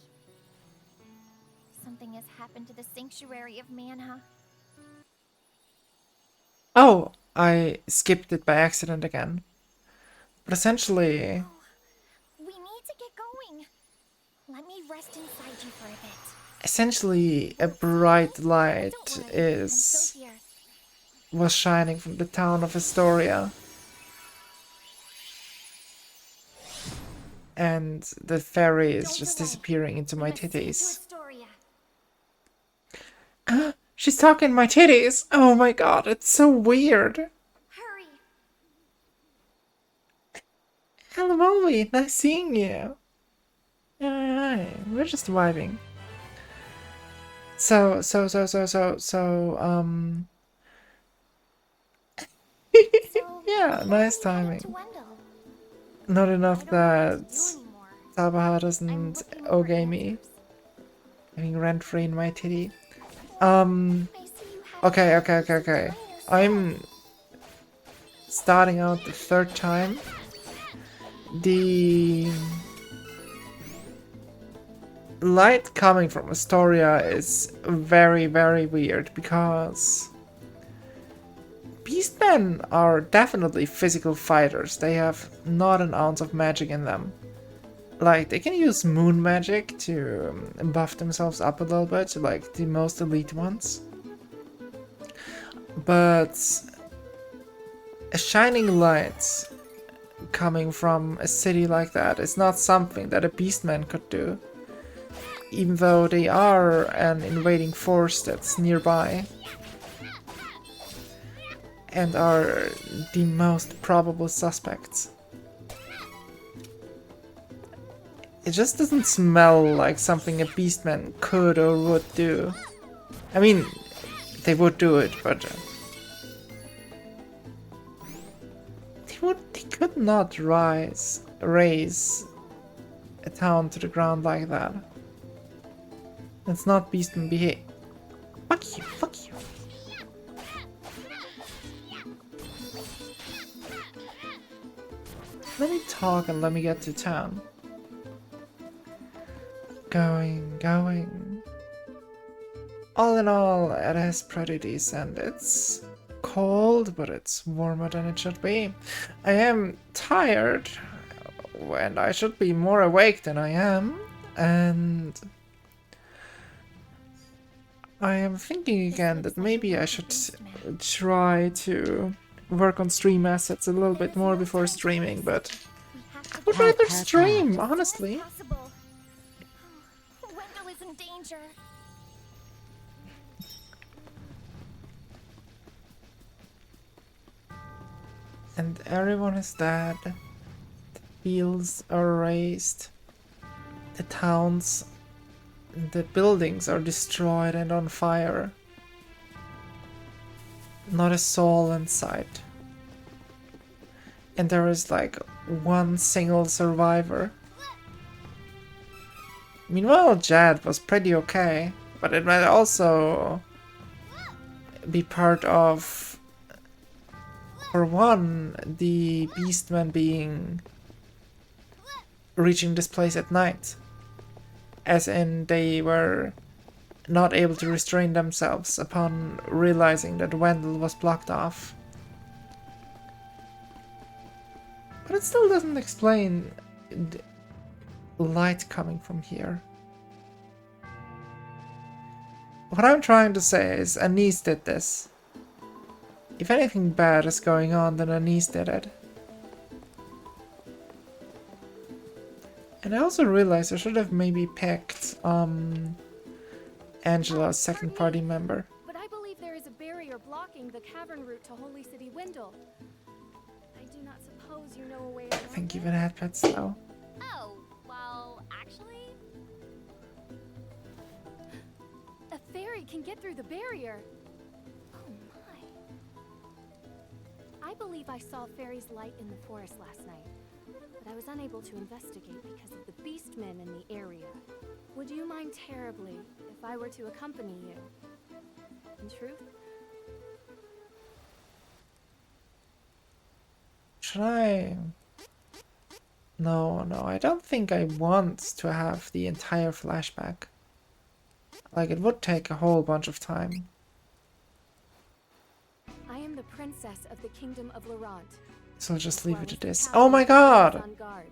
Something has happened to the Sanctuary of Mana. Oh, I skipped it by accident again. But essentially... We need to get going. Let me rest inside you for a bit. Essentially, a bright light Don't worry, I'm is... still here. was shining from the town of Astoria. And the fairy is just disappearing into my titties. She's talking my titties! Oh my god, it's so weird! Hurry! Hello, Molly, nice seeing you! Hi, we're just vibing. So, yeah, nice timing. Not enough that Sabaha doesn't okay me. Having rent free in my titty. Okay. I'm starting out the third time. The light coming from Astoria is very, very weird because Beastmen are definitely physical fighters. They have not an ounce of magic in them. Like, they can use moon magic to buff themselves up a little bit, like the most elite ones. But a shining light coming from a city like that is not something that a beastman could do. Even though they are an invading force that's nearby. And are the most probable suspects. It just doesn't smell like something a beastman could or would do. I mean, they would do it, but they could not raise a town to the ground like that. That's not beastman behavior. Fuck you. Let me talk and let me get to town. Going. All in all, it is pretty decent. It's cold, but it's warmer than it should be. I am tired, and I should be more awake than I am, and I am thinking again that maybe I should try to work on stream assets a little bit more before streaming, but I would rather stream, honestly. Wendell is in danger. And everyone is dead. The fields are razed. The towns, the buildings are destroyed and on fire. Not a soul in sight. And there is like one single survivor. Meanwhile, Jad was pretty okay, but it might also be part of, for one, the beastmen reaching this place at night. As in, they were not able to restrain themselves upon realizing that Wendell was blocked off. But it still doesn't explain the light coming from here. What I'm trying to say is Anise did this. If anything bad is going on, then Anise did it. And I also realized I should have maybe picked Angela's second party member. But I believe there is a barrier blocking the cavern route to Holy City Windle. I do not suppose you know a way around I think it? even had pets though. Oh, well, actually... A fairy can get through the barrier. Oh my. I believe I saw fairy's light in the forest last night, but I was unable to investigate because of the beastmen in the area. Would you mind terribly if I were to accompany you? In truth? Should I? No, I don't think I want to have the entire flashback. Like, it would take a whole bunch of time. I am the princess of the kingdom of Laurent. So I'll just leave it at this. Oh my god! On guard.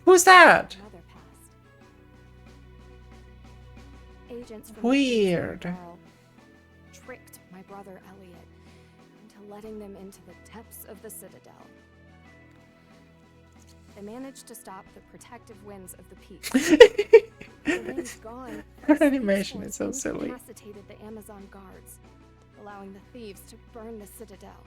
Who's that? Another past. Agents from Weird. Nevarl tricked my brother Elliot into letting them into the depths of the Citadel. They managed to stop the protective winds of the peak. The wind's gone. Her animation is so silly. Incapacitated the Amazon guards, allowing the thieves to burn the Citadel.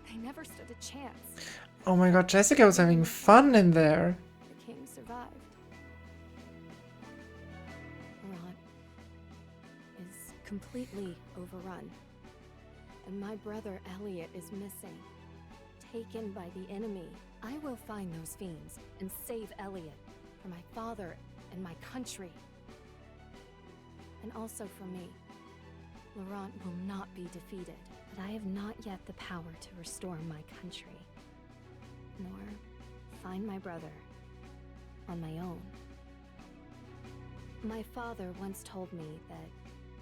They never stood a chance. Oh my god, Jessica was having fun in there. The king survived. Laurent is completely overrun. And my brother Elliot is missing. Taken by the enemy. I will find those fiends and save Elliot for my father and my country. And also for me. Laurent will not be defeated, but I have not yet the power to restore my country. Nor find my brother on my own. My father once told me that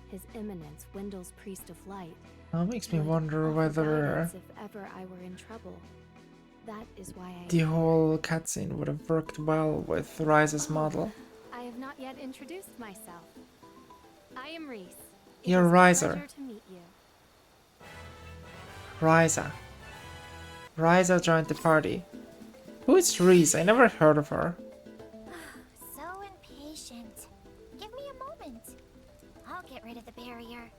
His Eminence, Wendell's Priest of Light, That makes me would wonder offer whether guidance if ever I were in trouble. That is why I... the whole cutscene would have worked well with Rise's model. I have not yet introduced myself. I am Reese. It You're is a Riser. pleasure to meet you. Risa. Risa joined the party. Who is Reese? I never heard of her. So impatient. Give me a moment. I'll get rid of the barrier.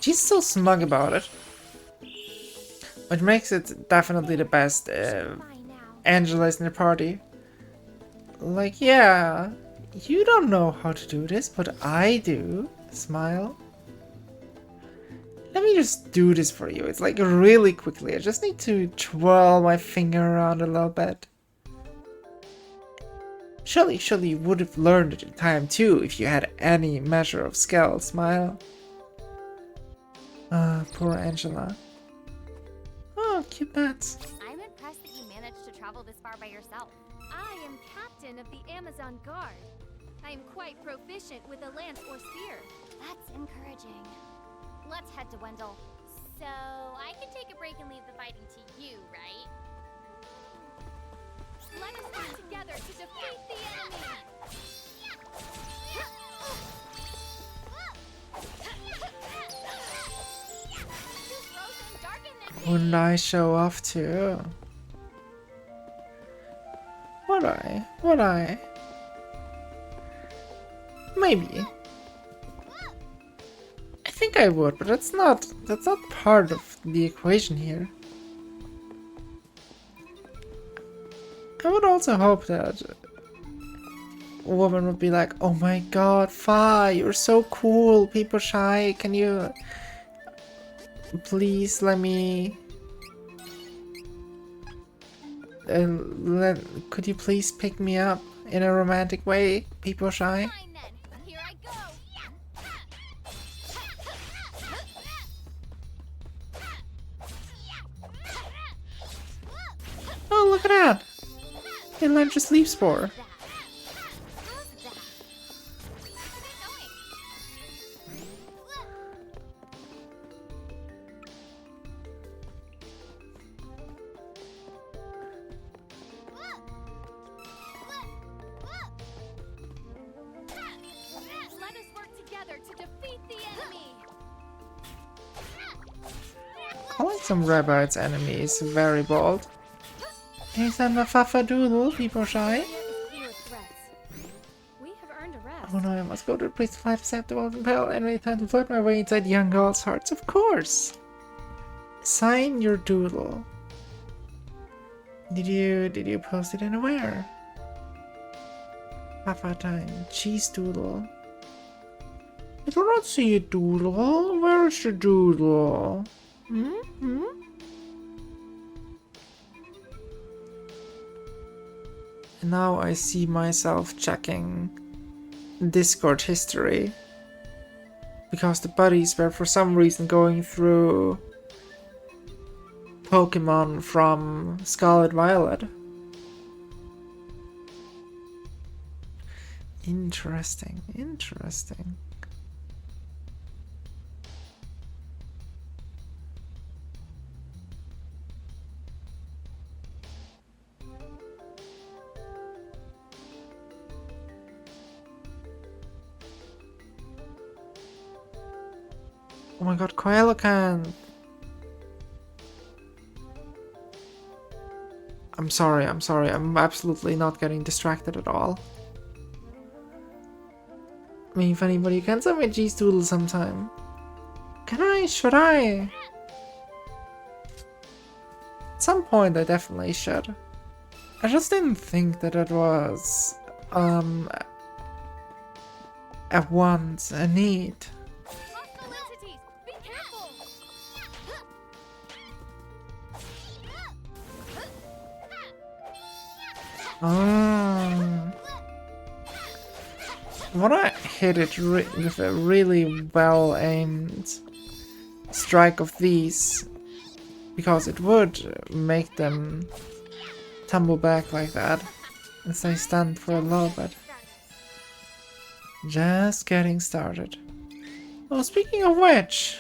She's so smug about it. Which makes it definitely the best Angela is in the party. Like, yeah, you don't know how to do this, but I do. Smile. Let me just do this for you. It's like really quickly. I just need to twirl my finger around a little bit. Surely you would have learned it in time too if you had any measure of skill. Smile. Ah, poor Angela. Oh, cute nuts. I'm impressed that you managed to travel this far by yourself. I am captain of the Amazon Guard. I am quite proficient with a lance or spear. That's encouraging. Let's head to Wendell. So, I can take a break and leave the fighting to you, right? Let us work together to defeat the enemy! Wouldn't I show off too? Would I? Maybe. I think I would, but that's not part of the equation here. I would also hope that a woman would be like, oh my god, Fa, you're so cool, people shy, can you please let me... could you please pick me up in a romantic way, people shy? Fine then. Here I go. Oh, look at that! They learned just leaf spore. Calling some rabbits enemies very bold. He's on the fafadoodle, people shy. Oh no, I must go to the priest to accept the golden pearl and any time to float my way inside young girls' hearts, of course. Sign your doodle. Did you post it anywhere? Papa time, cheese doodle. I do not see a doodle. Where is the doodle? Hmm? And now I see myself checking Discord history. Because the buddies were for some reason going through Pokemon from Scarlet Violet. Interesting, interesting. Oh my god, Coelacanth! I'm sorry, I'm absolutely not getting distracted at all. I mean, if anybody can send me a G-Stoodle sometime. Can I? Should I? At some point I definitely should. I just didn't think that it was, a want, a need. When I hit it with a really well aimed strike of these, because it would make them tumble back like that and stay stunned for a little bit. Just getting started. Oh, speaking of which,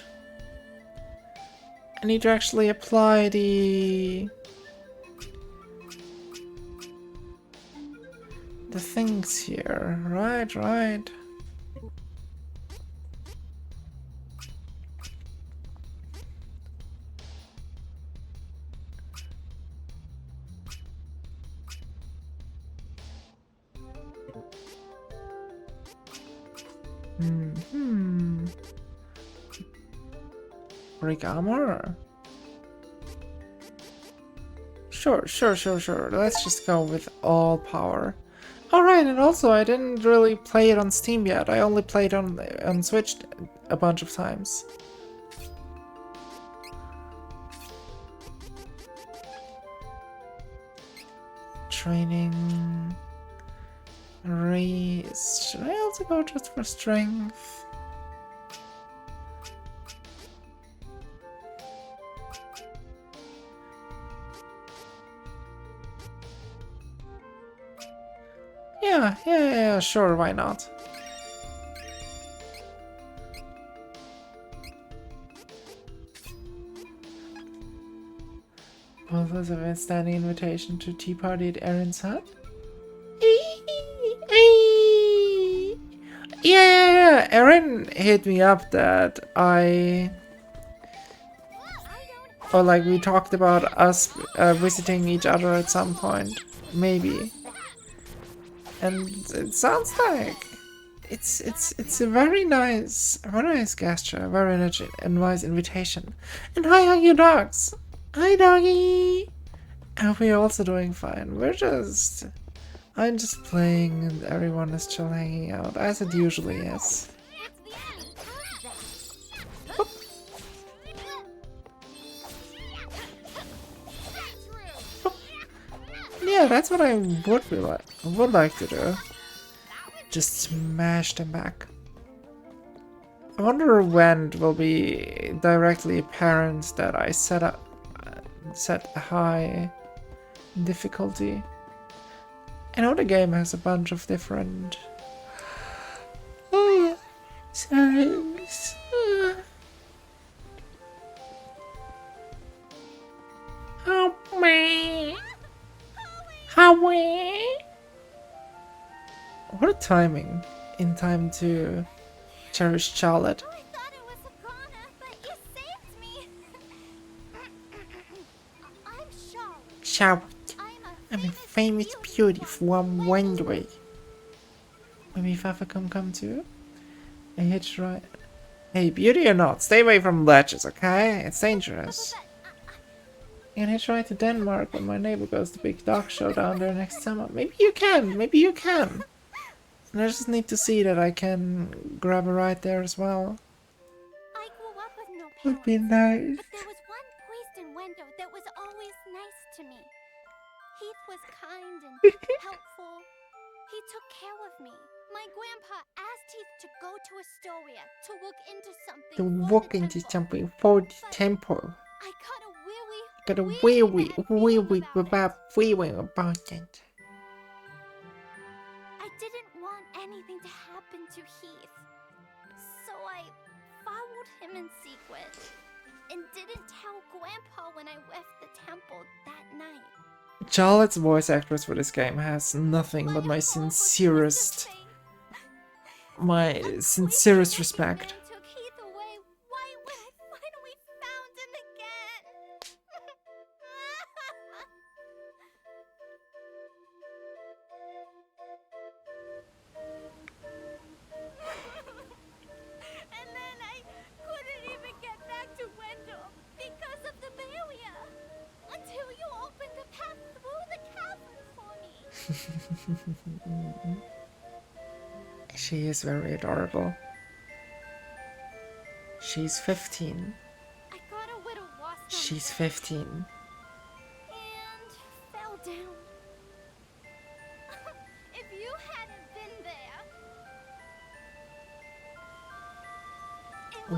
I need to actually apply the things here. Right. Break armor? Sure. Let's just go with all power. Alright, and also I didn't really play it on Steam yet. I only played on Switch a bunch of times. Training... Race... Should I also go just for strength? Yeah, sure, why not? Both of us have a standing invitation to tea party at Erin's hut? Yeah, Erin hit me up that or like we talked about us visiting each other at some point, maybe. And it sounds like it's a very nice gesture, a very nice invitation. And hi, Huggy Dogs! Hi, doggy! And we're also doing fine. I'm just playing and everyone is chill hanging out, as it usually is. Yeah, that's what I would like to do. Just smash them back. I wonder when it will be directly apparent that I set a high difficulty. I know the game has a bunch of different settings. Help me! What a timing in time to cherish Charlotte. I thought it was Hagana, but you saved me. Shout. I'm a famous beauty from Wendway. Maybe Fafa come too? A hitch right. Hey, beauty or not, stay away from ledges, okay? It's dangerous. You can hitch right to Denmark when my neighbor goes to big dog show down there next summer. Maybe you can, maybe you can. And I just need to see that I can grab a ride there as well. I grew up with no parents, Would be nice. but there was one priest in Wendo that was always nice to me. Heath was kind and helpful. He took care of me. My grandpa asked Heath to go to Astoria to look into something. To walk into something for the temple. I Got a weary about feeling about it. I didn't want anything to happen to Heath, so I followed him in secret and didn't tell Grandpa when I left the temple that night. Charlotte's voice actress for this game has nothing but my sincerest respect. Took Heath away right when I finally found him again. And then I couldn't even get back to Wendell because of the barrier. Until you opened a path through the cavern for me. She is very adorable. She's 15. I got a little lost. She's 15. And fell down. If you hadn't been there.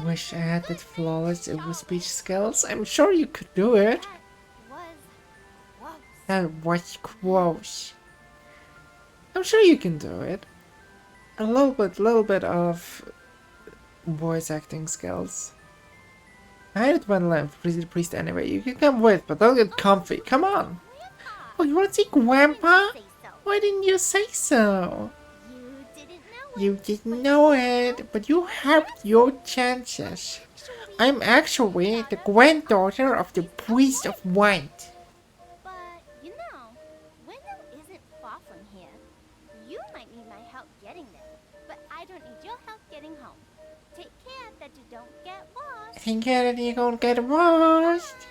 Wish I had that flawless speech skills. I'm sure you could do it. That was close. I'm sure you can do it. A little bit of voice acting skills. I had one lamp priest anyway. You can come with, but don't get comfy. Come on. Oh, you want to see Grandpa? Why didn't you say so? You didn't know it, but you have your chances. I'm actually the granddaughter of the priest of White. But, you know, Wendell isn't far from here. You might need my help getting there, but I don't need your help getting home. Take care that you don't get lost. Take care that you don't get washed.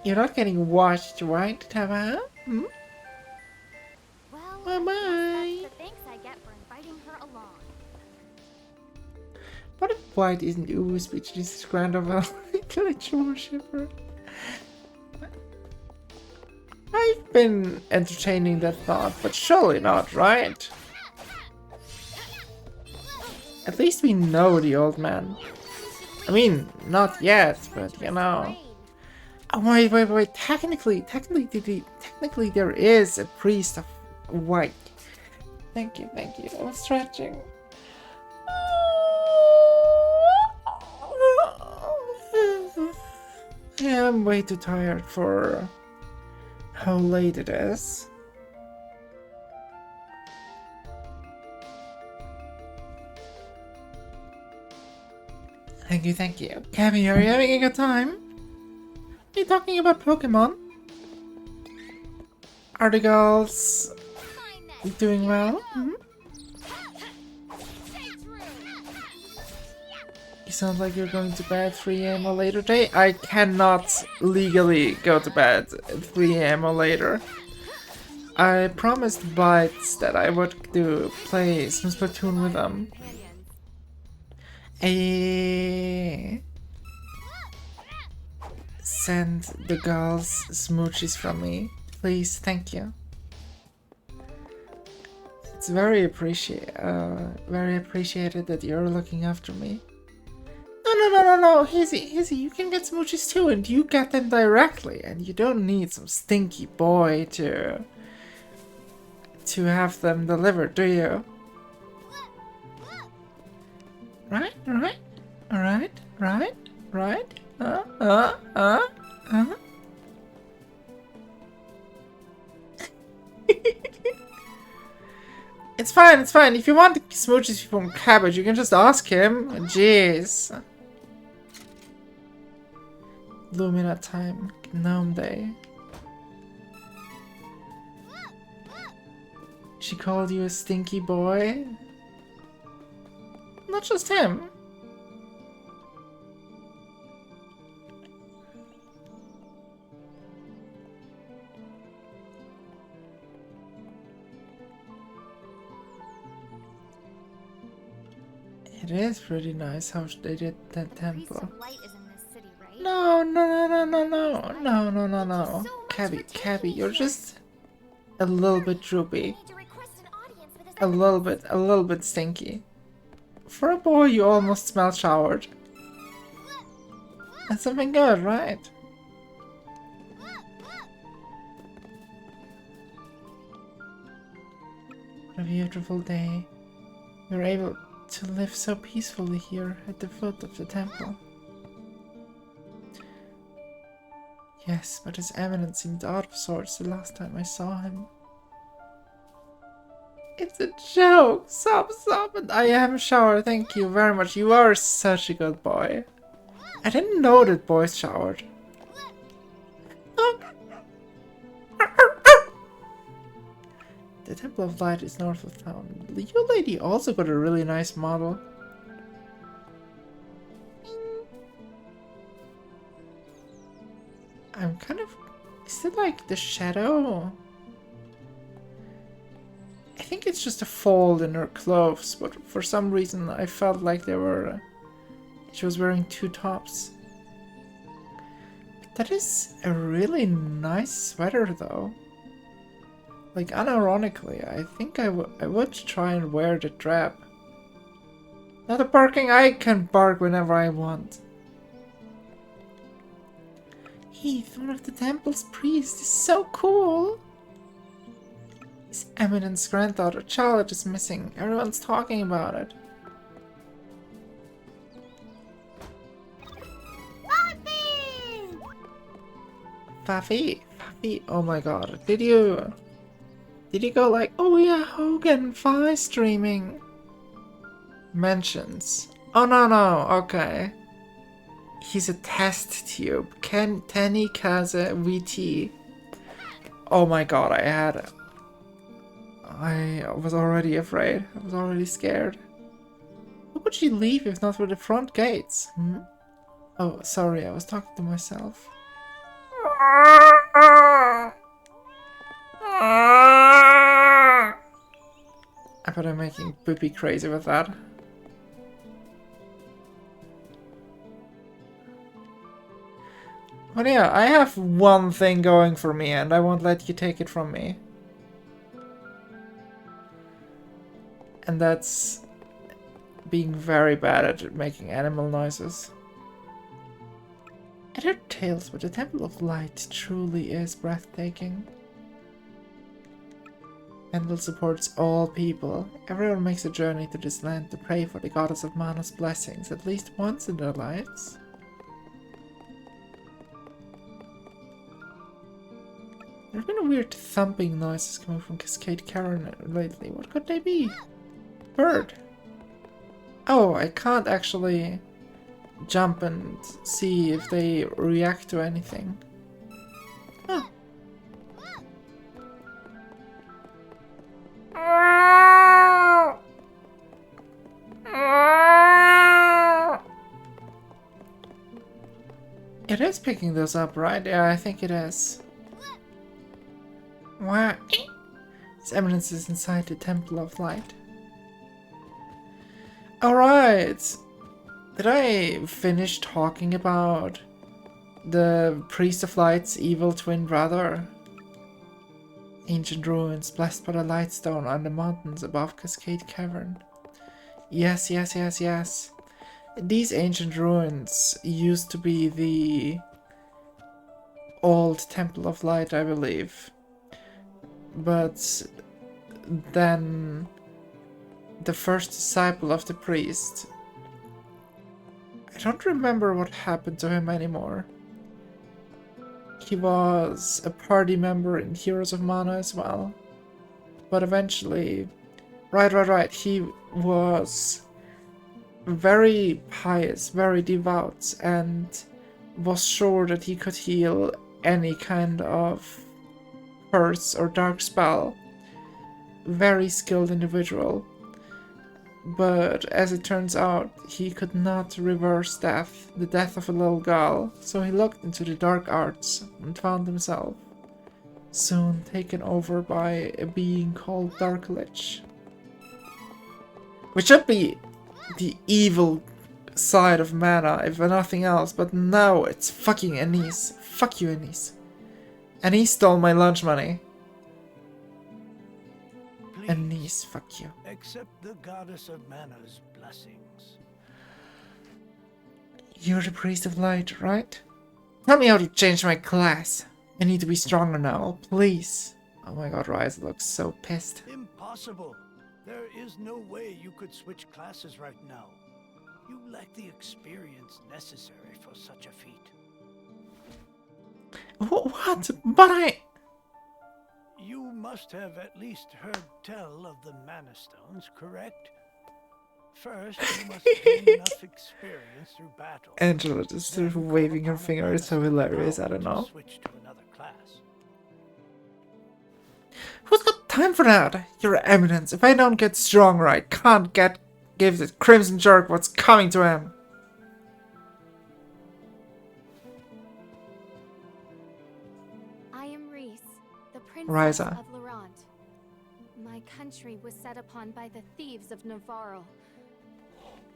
You're not getting washed, right, Tava? Hmm? Well, bye-bye. that's the thanks I get for inviting her along. What if White isn't Uwu speech? This is Grandovel. Intellectual shipper. I've been entertaining that thought, but surely not, right? At least we know the old man. I mean, not yet, but you know. Oh, wait. Technically there is a priest of White. Thank you. I'm stretching. Yeah, I'm way too tired for how late it is. Thank you. Cammy, are you having a good time? Are you talking about Pokemon? Are the girls doing well? Hmm? You sound like you're going to bed 3 AM or later today. I cannot legally go to bed at 3 AM or later. I promised Bites that I would play some Splatoon with them. Send the girls smoochies from me. Please, thank you. It's very appreciated that you're looking after me. No, Hazy, you can get smoochies too, and you get them directly, and you don't need some stinky boy to have them delivered, do you? Right? It's fine. If you want smoochies from Cabbage, you can just ask him. Jeez. Lumina time. Gnome Day. She called you a stinky boy? Not just him. It is pretty nice how they did that temple. No, no, no, no, no, no, no, no, no, no. Cabby, you're just a little bit droopy. A little bit stinky. For a boy, you almost smell showered. That's something good, right? What a beautiful day. We're able to live so peacefully here at the foot of the temple. Yes, but his eminence seemed out of sorts the last time I saw him. It's a joke! Stop! And I am showered, thank you very much. You are such a good boy. I didn't know that boys showered. The Temple of Light is north of town. You lady also got a really nice model. I'm kind of... Is it like the shadow? I think it's just a fold in her clothes, but for some reason I felt like they were... she was wearing two tops. That is a really nice sweater though. Like, unironically, I think I would try and wear the drab. Not a barking, I can bark whenever I want. Heath, one of the temple's priests, is so cool! His eminence granddaughter, Charlotte, is missing. Everyone's talking about it. Faffy! Faffy! Oh my god, did you go like, oh yeah, Hogan, Fi streaming? Mentions. Oh no, okay. He's a test tube. Tenny Kaze VT. Oh my god, I was already afraid. I was already scared. How could she leave if not with the front gates? Hmm? Oh, sorry, I was talking to myself. I bet I'm making Boopy crazy with that. But yeah, I have one thing going for me and I won't let you take it from me. And that's being very bad at making animal noises. I heard tales, but the Temple of Light truly is breathtaking. Temple supports all people. Everyone makes a journey to this land to pray for the goddess of Mana's blessings at least once in their lives. There have been weird thumping noises coming from Cascade Cavern lately. What could they be? Bird. Oh, I can't actually jump and see if they react to anything. Oh. It is picking those up, right? Yeah, I think it is. Wow. His eminence is inside the Temple of Light. Alright. Did I finish talking about the Priest of Light's evil twin brother? Ancient ruins blessed by the Lightstone on the mountains above Cascade Cavern. Yes. These ancient ruins used to be the old Temple of Light, I believe. But then the first disciple of the priest, I don't remember what happened to him anymore. He was a party member in Heroes of Mana as well. But eventually... Right. He was very pious, very devout, and was sure that he could heal any kind of curse or dark spell. Very skilled individual. But as it turns out, he could not reverse death, the death of a little girl, so he looked into the dark arts and found himself soon taken over by a being called Dark Lich. Which should be the evil side of mana, if nothing else, but no, it's fucking Anise. Fuck you, Anise. Anise stole my lunch money. Please, Anise, fuck you. accept the goddess of mana's blessings. You're the priest of light, right? Tell me how to change my class. I need to be stronger now, please. Oh my god, Ryza looks so pissed. Impossible. There is no way you could switch classes right now. You lack the experience necessary for such a feat. What? But You must have at least heard tell of the Mana Stones, correct? First, you must gain enough experience through battle. Angela just sort of waving her finger is so hilarious, I don't know. Switch to another class. Who's got time for that? Your Eminence, if I don't get stronger, I can't give the Crimson Jerk what's coming to him. I am Reese, the princess Ryza. of Laurent. My country was set upon by the thieves of Nevarl.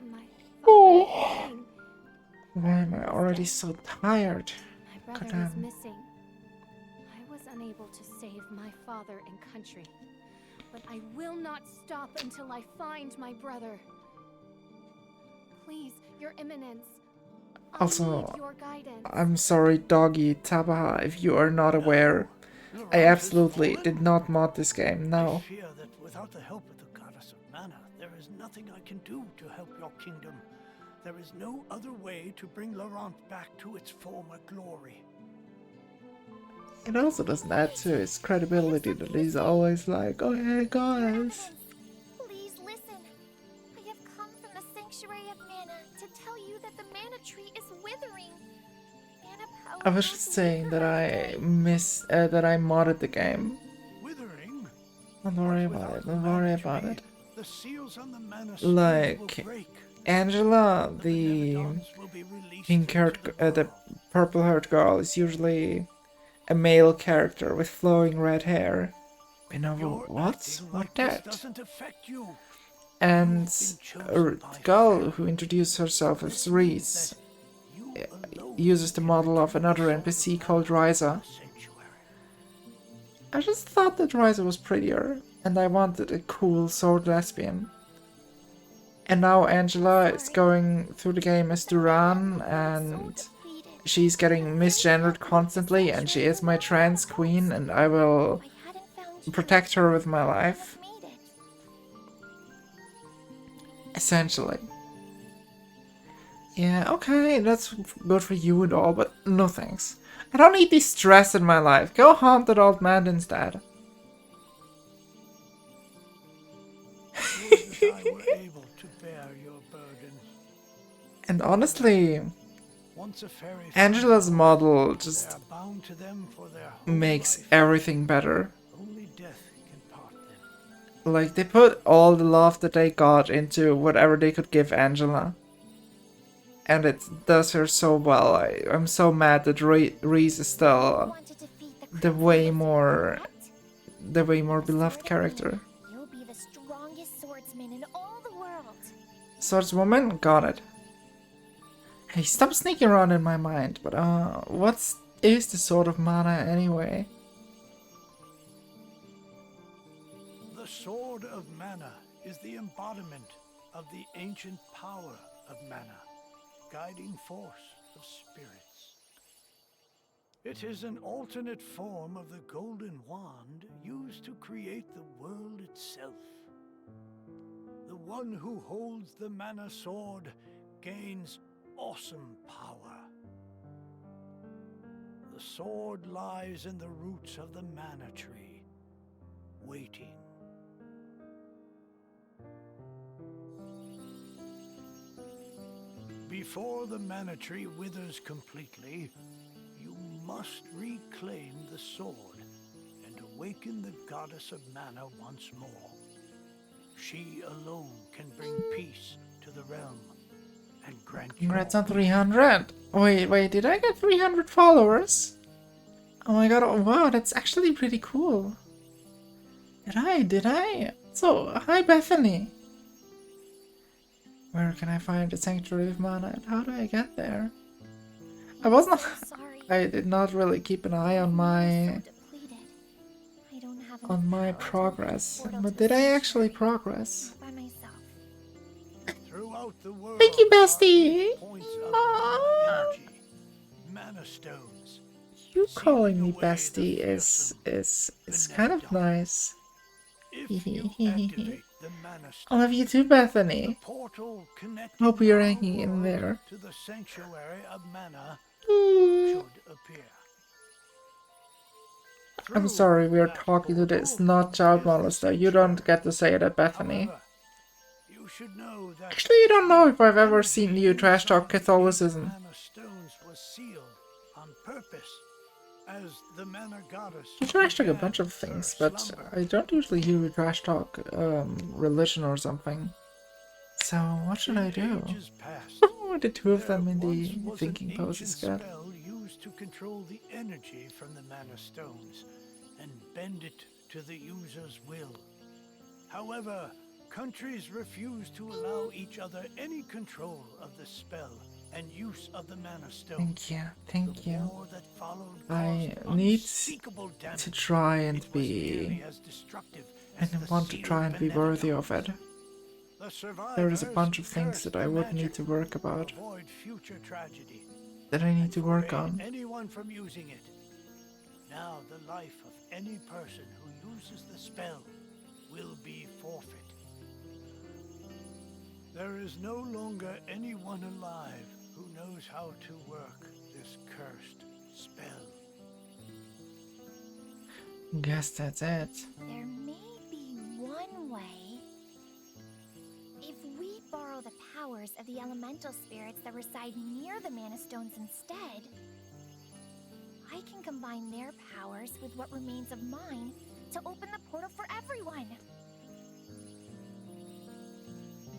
My father, king, Why am I already so tired? my brother was Goddamn. missing. I was unable to save my father and country. But I will not stop until I find my brother. Please, Your Eminence. I Also, need your guidance. I'm sorry, Doggy Tabaha, if you are not aware. I absolutely did not mod this game, I no. fear that without the help of the goddess of mana, there is nothing I can do to help your kingdom. There is no other way to bring Laurent back to its former glory. It also doesn't add to his credibility that he's always like, oh yeah, guys. Please listen. I have come from the Sanctuary of Mana to tell you that the mana tree is withering. Mana power I was just saying that I that I modded the game. Withering? Don't worry about it, don't worry about it. The seals on the mana stone Like, will break. Angela, the pink-haired, the purple-haired girl is usually a male character with flowing red hair. You know what? What that? Doesn't affect you. And a girl who introduced herself as Reese uses the model of another NPC called Ryza. I just thought that Ryza was prettier, and I wanted a cool sword lesbian. And now Angela is going through the game as Duran, and she's getting misgendered constantly, and she is my trans queen, and I will protect her with my life. Essentially. Yeah, okay, that's good for you and all, but no thanks. I don't need this stress in my life. Go haunt that old man instead. And honestly, Angela's model just makes everything better. Like, they put all the love that they got into whatever they could give Angela. And it does her so well. I'm so mad that Reese is still the way more beloved character. You'll be the strongest swordsman in all the world. Swordswoman? Got it. Hey, stop sneaking around in my mind, but what is the Sword of Mana anyway? The Sword of Mana is the embodiment of the ancient power of mana, guiding force of spirits. It is an alternate form of the golden wand used to create the world itself. The one who holds the mana sword gains awesome power. The sword lies in the roots of the mana tree, waiting. Before the mana tree withers completely, you must reclaim the sword and awaken the goddess of mana once more. She alone can bring peace to the realm and grant you. Congrats on 300! Wait, did I get 300 followers? Oh my god, oh, wow, that's actually pretty cool. Did I? So, hi Bethany! Where can I find the Sanctuary of Mana and how do I get there? I wasn't... I did not really keep an eye on my... progress. But did I actually progress? Thank you, bestie! Mana stones. You calling me bestie is kind of nice. I love you too, Bethany. Hope you're hanging in there. To the sanctuary of mana should appear. I'm sorry, we are talking to this, not child molester. You don't get to say that, Bethany. You should know that Actually, I don't know if I've ever seen you trash talk Catholicism. mana stones was sealed on purpose as the mana goddess. You trash talk a bunch of things, but I don't usually hear you trash talk religion or something. So what should I do? The two of them in the thinking pose is good. Used to control the energy from the mana stones and bend it to the user's will. However, countries refuse to allow each other any control of the spell and use of the mana stone. Thank you. I need to try and be... I want to try and be worthy of it. There is a bunch of things that I would need to work about. That I need to work on. Anyone from using it. Now the life of any person who uses the spell will be forfeit. There is no longer anyone alive who knows how to work this cursed spell. Guess that's it. There may be one way. If we borrow the powers of the elemental spirits that reside near the mana stones instead, I can combine their powers with what remains of mine to open the portal for everyone.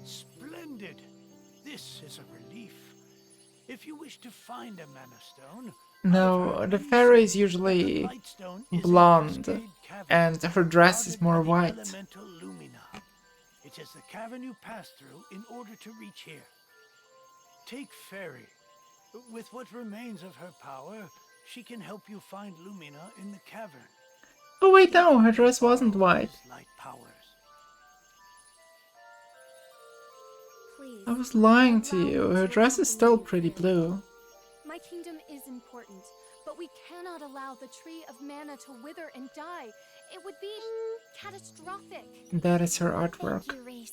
Splendid! This is a relief. If you wish to find a mana stone... No, the fairy is usually blonde, and her dress is more white. It is the cavern you pass through in order to reach here. Take Fairy. With what remains of her power, she can help you find Lumina in the cavern. Oh wait, no, her dress wasn't white. Light powers. Please. I was lying to you. Her dress is still pretty blue. My kingdom is important, but we cannot allow the tree of mana to wither and die. It would be catastrophic. That is her artwork. Thank you, Reese.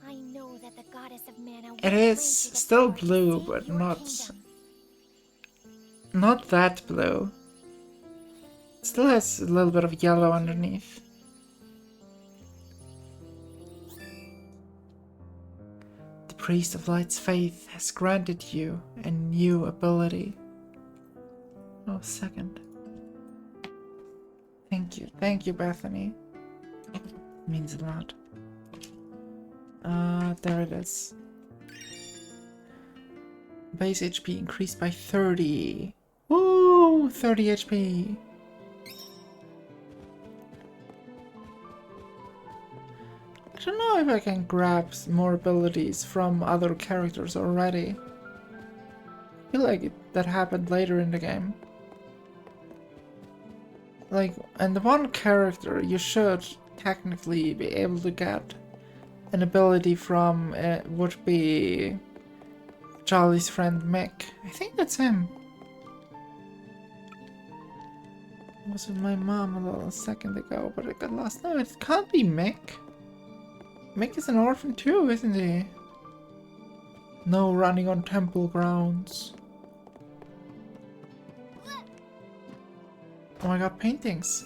I know that the goddess of mana It is still blue, but not that blue. It still has a little bit of yellow underneath. The priest of light's faith has granted you a new ability. Oh, second. Thank you, Bethany. It means a lot. There it is. Base HP increased by 30. Woo! 30 HP. I don't know if I can grab more abilities from other characters already. I feel like that happened later in the game. Like, and the one character you should technically be able to get an ability from would be Charlie's friend Mick. I think that's him. I was with my mom a little second ago, but I got lost. No, it can't be Mick. Mick is an orphan too, isn't he? No running on temple grounds. Oh my god, paintings!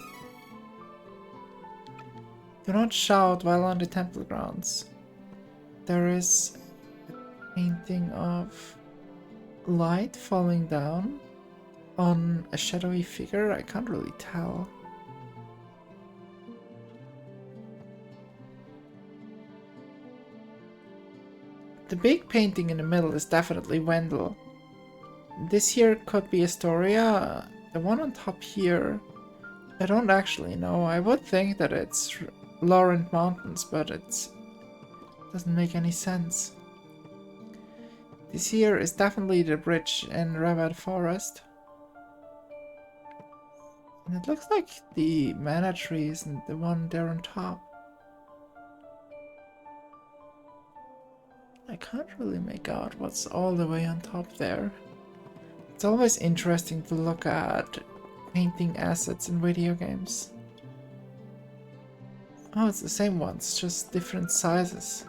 Do not shout while on the temple grounds. There is painting of light falling down on a shadowy figure. I can't really tell. The big painting in the middle is definitely Wendell. This here could be Astoria. The one on top here, I don't actually know. I would think that it's Laurent Mountains, but it doesn't make any sense. This here is definitely the bridge in Rabbit Forest. And it looks like the mana tree isn't the one there on top. I can't really make out what's all the way on top there. It's always interesting to look at painting assets in video games. Oh, it's the same ones, just different sizes.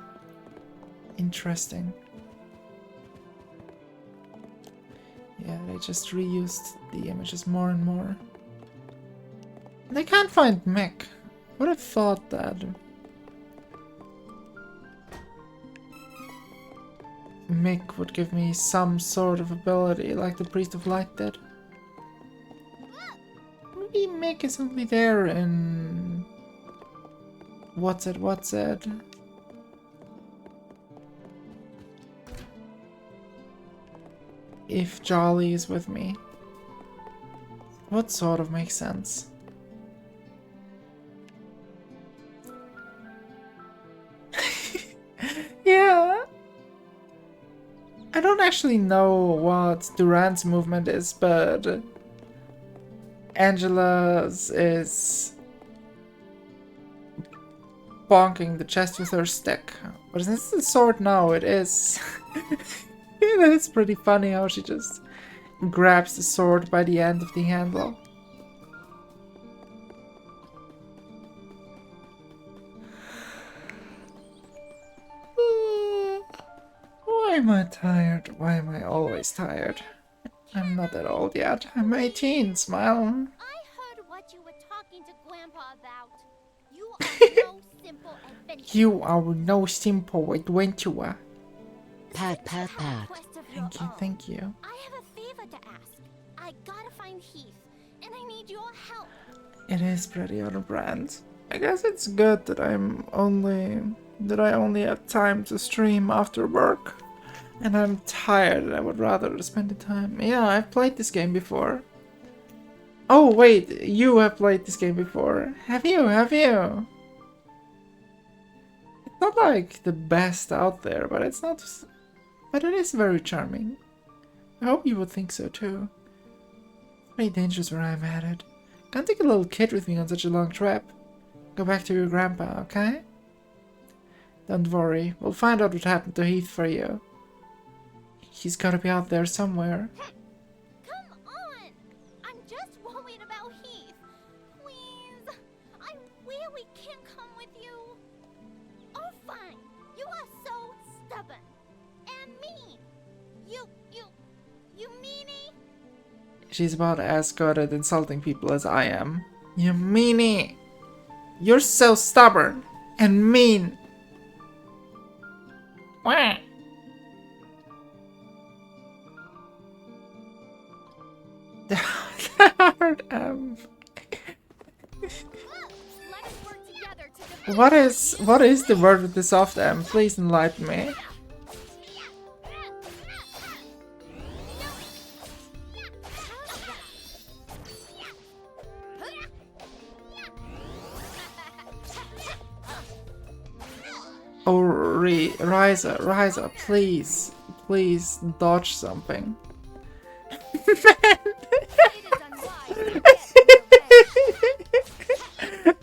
Interesting. Yeah, they just reused the images more and more. And I can't find Mick. Would have thought that Mick would give me some sort of ability like the Priest of Light did. Maybe Mick is only there in... What's it? If Jolly is with me. What sort of makes sense? Yeah. I don't actually know what Durant's movement is, but Angela's is bonking the chest with her stick. But since it's a sword now, it is. It's pretty funny how she just grabs the sword by the end of the handle. Why am I tired? Why am I always tired? I'm not that old yet. I'm 18, smile. I heard what you were talking to Grandpa about. You are no simple adventurer. You are no simple adventurer. Pat. Thank you. I have a favor to ask. I gotta find Heath, and I need your help. It is pretty on brand. I guess it's good that I only have time to stream after work. And I'm tired, I would rather spend the time. Yeah, I've played this game before. Oh wait, you have played this game before. Have you? It's not like the best out there, but it's not... But it is very charming. I hope you would think so too. It's very dangerous where I'm headed. Can't take a little kid with me on such a long trip. Go back to your grandpa, okay? Don't worry, we'll find out what happened to Heath for you. He's gotta be out there somewhere. Come on! I'm just worried about Heath. Please, I really can't come with you. Oh, fine. You are so stubborn and mean. You meanie. She's about as good at insulting people as I am. You meanie! You're so stubborn and mean. Wah. The hard M. What is the word with the soft M? Please enlighten me. Oh, Ryza, please dodge something.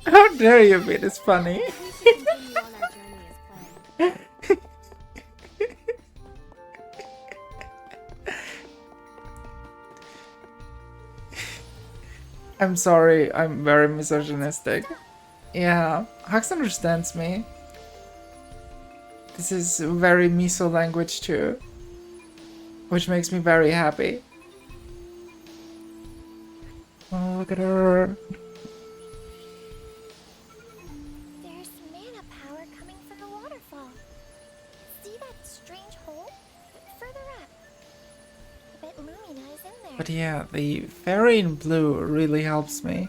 How dare you be this funny? I'm sorry, I'm very misogynistic. Yeah, Hux understands me. This is very miso language too, which makes me very happy. Oh, look at her. There's mana power coming from the waterfall. See that strange hole? But yeah, the fairy in blue really helps me.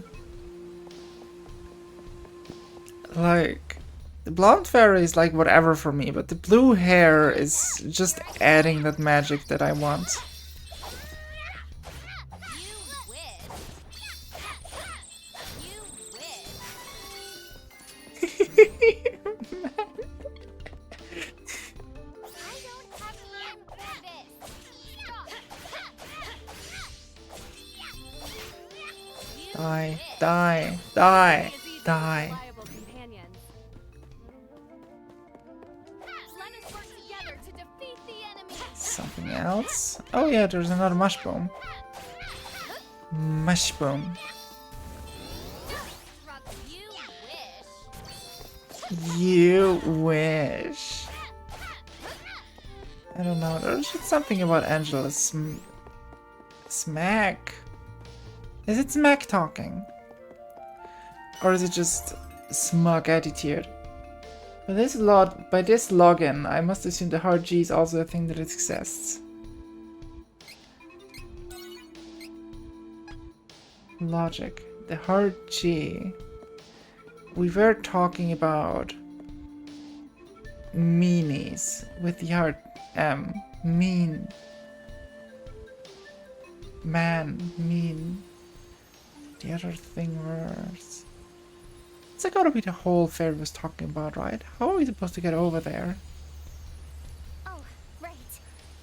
Like, the blonde fairy is like whatever for me, but the blue hair is just adding that magic that I want. Die, die, die, die. Something else? Oh yeah, there's another mushroom. Mushroom. You wish. I don't know, there's just something about Angela's smack. Is it smack talking? Or is it just smug attitude? By this login, I must assume the hard G is also a thing that exists. Logic. The hard G. We were talking about meanies with the hard M. Mean. Man. Mean. The other thing was... It's gotta be the whole fairy was talking about, right? How are we supposed to get over there? Oh, right.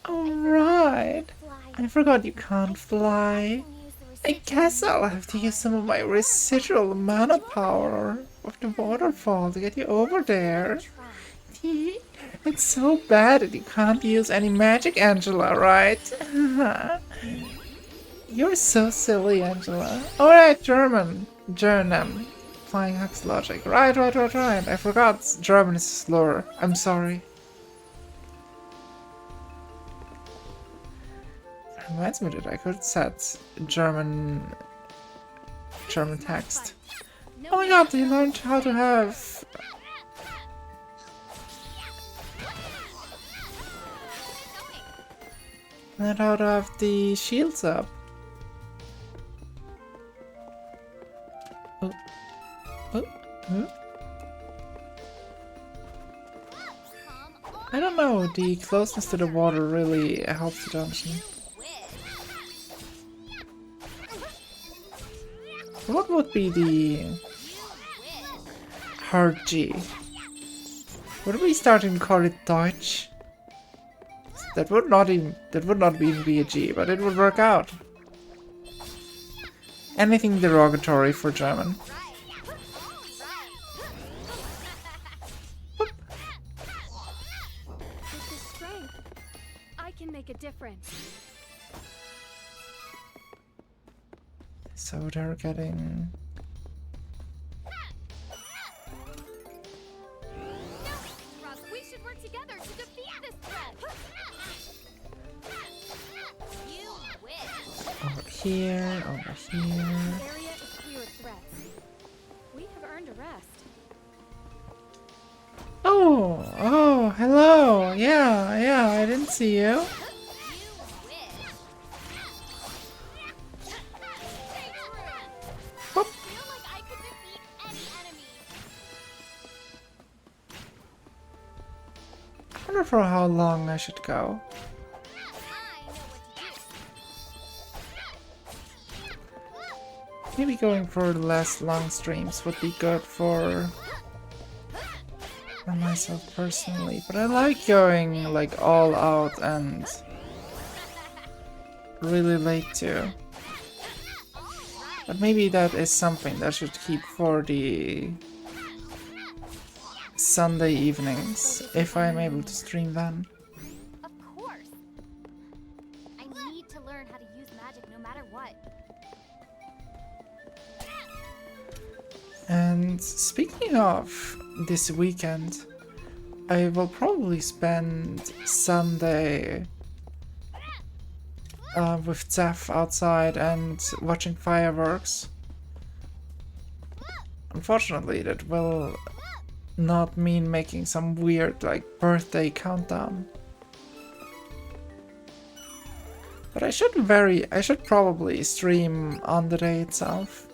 Oh, right. I forgot you can't fly. I guess I'll have to use some of my residual mana power of the waterfall to get you over there. It's so bad that you can't use any magic, Angela, right? You're so silly, Angela. Alright, German. Flying Hux logic. Right. I forgot German is a slur. I'm sorry. Reminds me that I could set German text. Oh my god, they learned how to have... Learned how to have the shields up. I don't know, the closeness to the water really helps the dungeon. What would be the hard G? Would we start to call it Deutsch? That would not even be a G, but it would work out. Anything derogatory for German. Make a difference. So they're getting... We should work together to defeat this threat. You win. Over here. The area is clear of threats. We have earned a rest. Oh, hello. Yeah, I didn't see you. I wonder for how long I should go. Maybe going for less long streams would be good for myself personally, but I like going like all out and really late too. But maybe that is something that I should keep for the Sunday evenings, if I'm able to stream then. Of course. I need to learn how to use magic no matter what. And speaking of this weekend, I will probably spend Sunday with Zeph outside and watching fireworks. Unfortunately, that will not mean making some weird like birthday countdown. But I should probably stream on the day itself.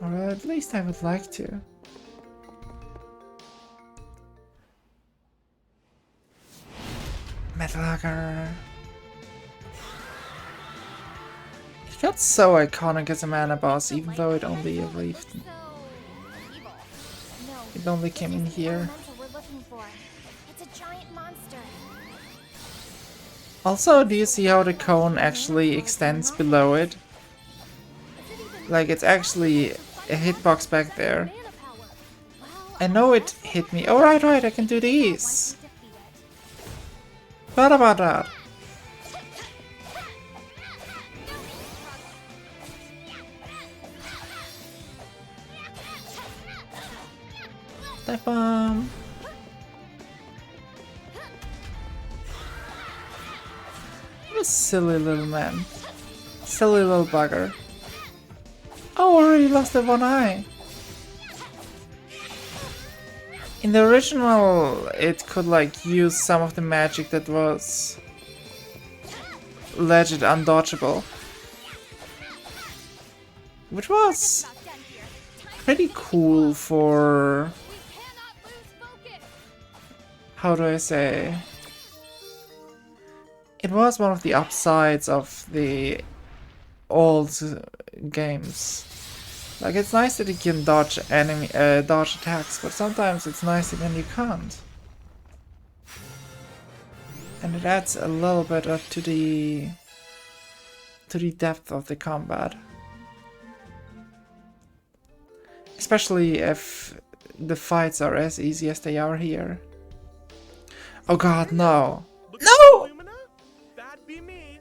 Or at least I would like to. Metal Hugger. It felt so iconic as a mana boss, even though it only arrived. It only came in here. Also, do you see how the cone actually extends below it? Like, it's actually a hitbox back there. I know it hit me. Oh, right, I can do these. What about that? Step bomb. What a silly little man. Silly little bugger. Oh, I already lost the one eye. In the original, it could like use some of the magic that was legit undodgeable. Which was pretty cool for... How do I say? It was one of the upsides of the old games. Like, it's nice that you can dodge dodge attacks, but sometimes it's nicer when you can't. And it adds a little bit up to the depth of the combat. Especially if the fights are as easy as they are here. Oh god, no! No! That'd be me.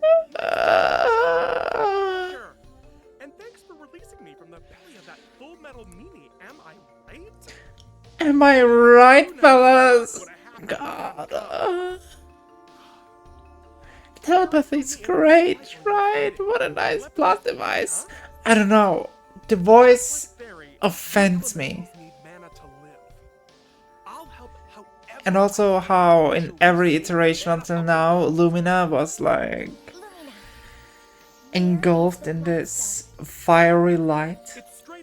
And thanks for releasing me from the belly of that full metal meanie. Am I right? Am I right, fellas? God. Telepathy's great, right? What a nice plot device. I don't know. The voice offends me. And also how in every iteration until now, Lumina was like engulfed in this fiery light,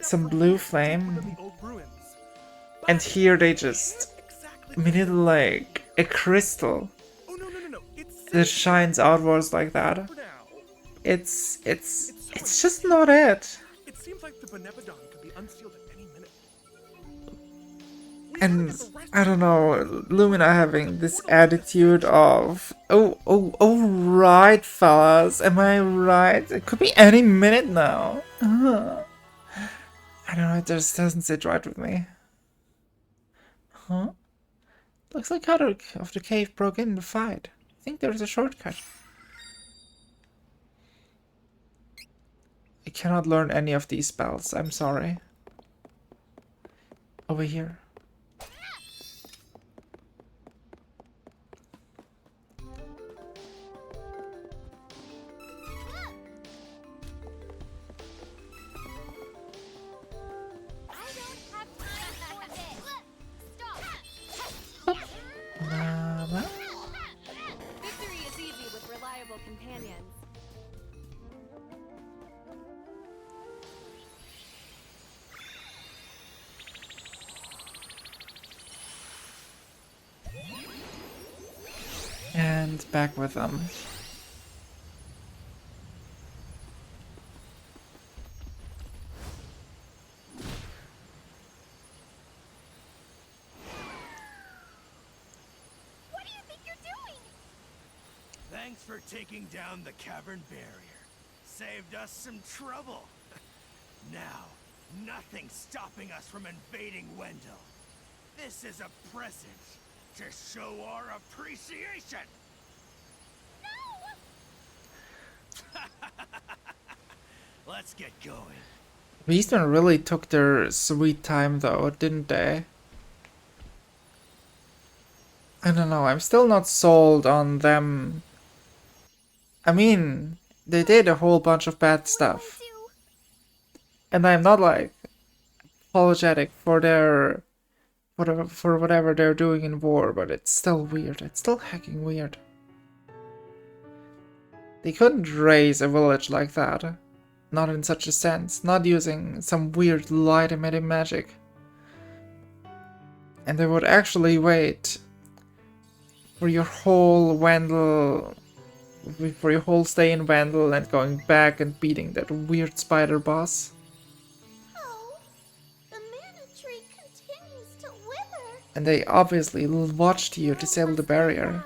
some blue flame. And here they just made it like a crystal that shines outwards like that. It's just not it. It seems like the Benevodon could be unsealed at any minute. And I don't know, Lumina having this attitude of oh right, fellas, am I right? It could be any minute now. I don't know, it just doesn't sit right with me. Huh? Looks like Haddock of the cave broke in the fight. I think there's a shortcut. I cannot learn any of these spells, I'm sorry. Over here. Victory is easy with reliable companions. And back with them. What do you think you're doing? Thanks for taking down the cavern barrier. Saved us some trouble. Now, nothing's stopping us from invading Wendell. This is a present to show our appreciation. Let's get going. Beastmen really took their sweet time though, didn't they? I don't know, I'm still not sold on them. I mean, they did a whole bunch of bad stuff. And I'm not like apologetic for for whatever they're doing in war, but it's still weird. It's still hecking weird. They couldn't raise a village like that. Not in such a sense. Not using some weird light-emitting magic. And they would actually wait for your whole Vandal... for your whole stay in Vandal and going back and beating that weird spider boss. Oh, the mana tree continues to wither. And they obviously watched you disable the barrier.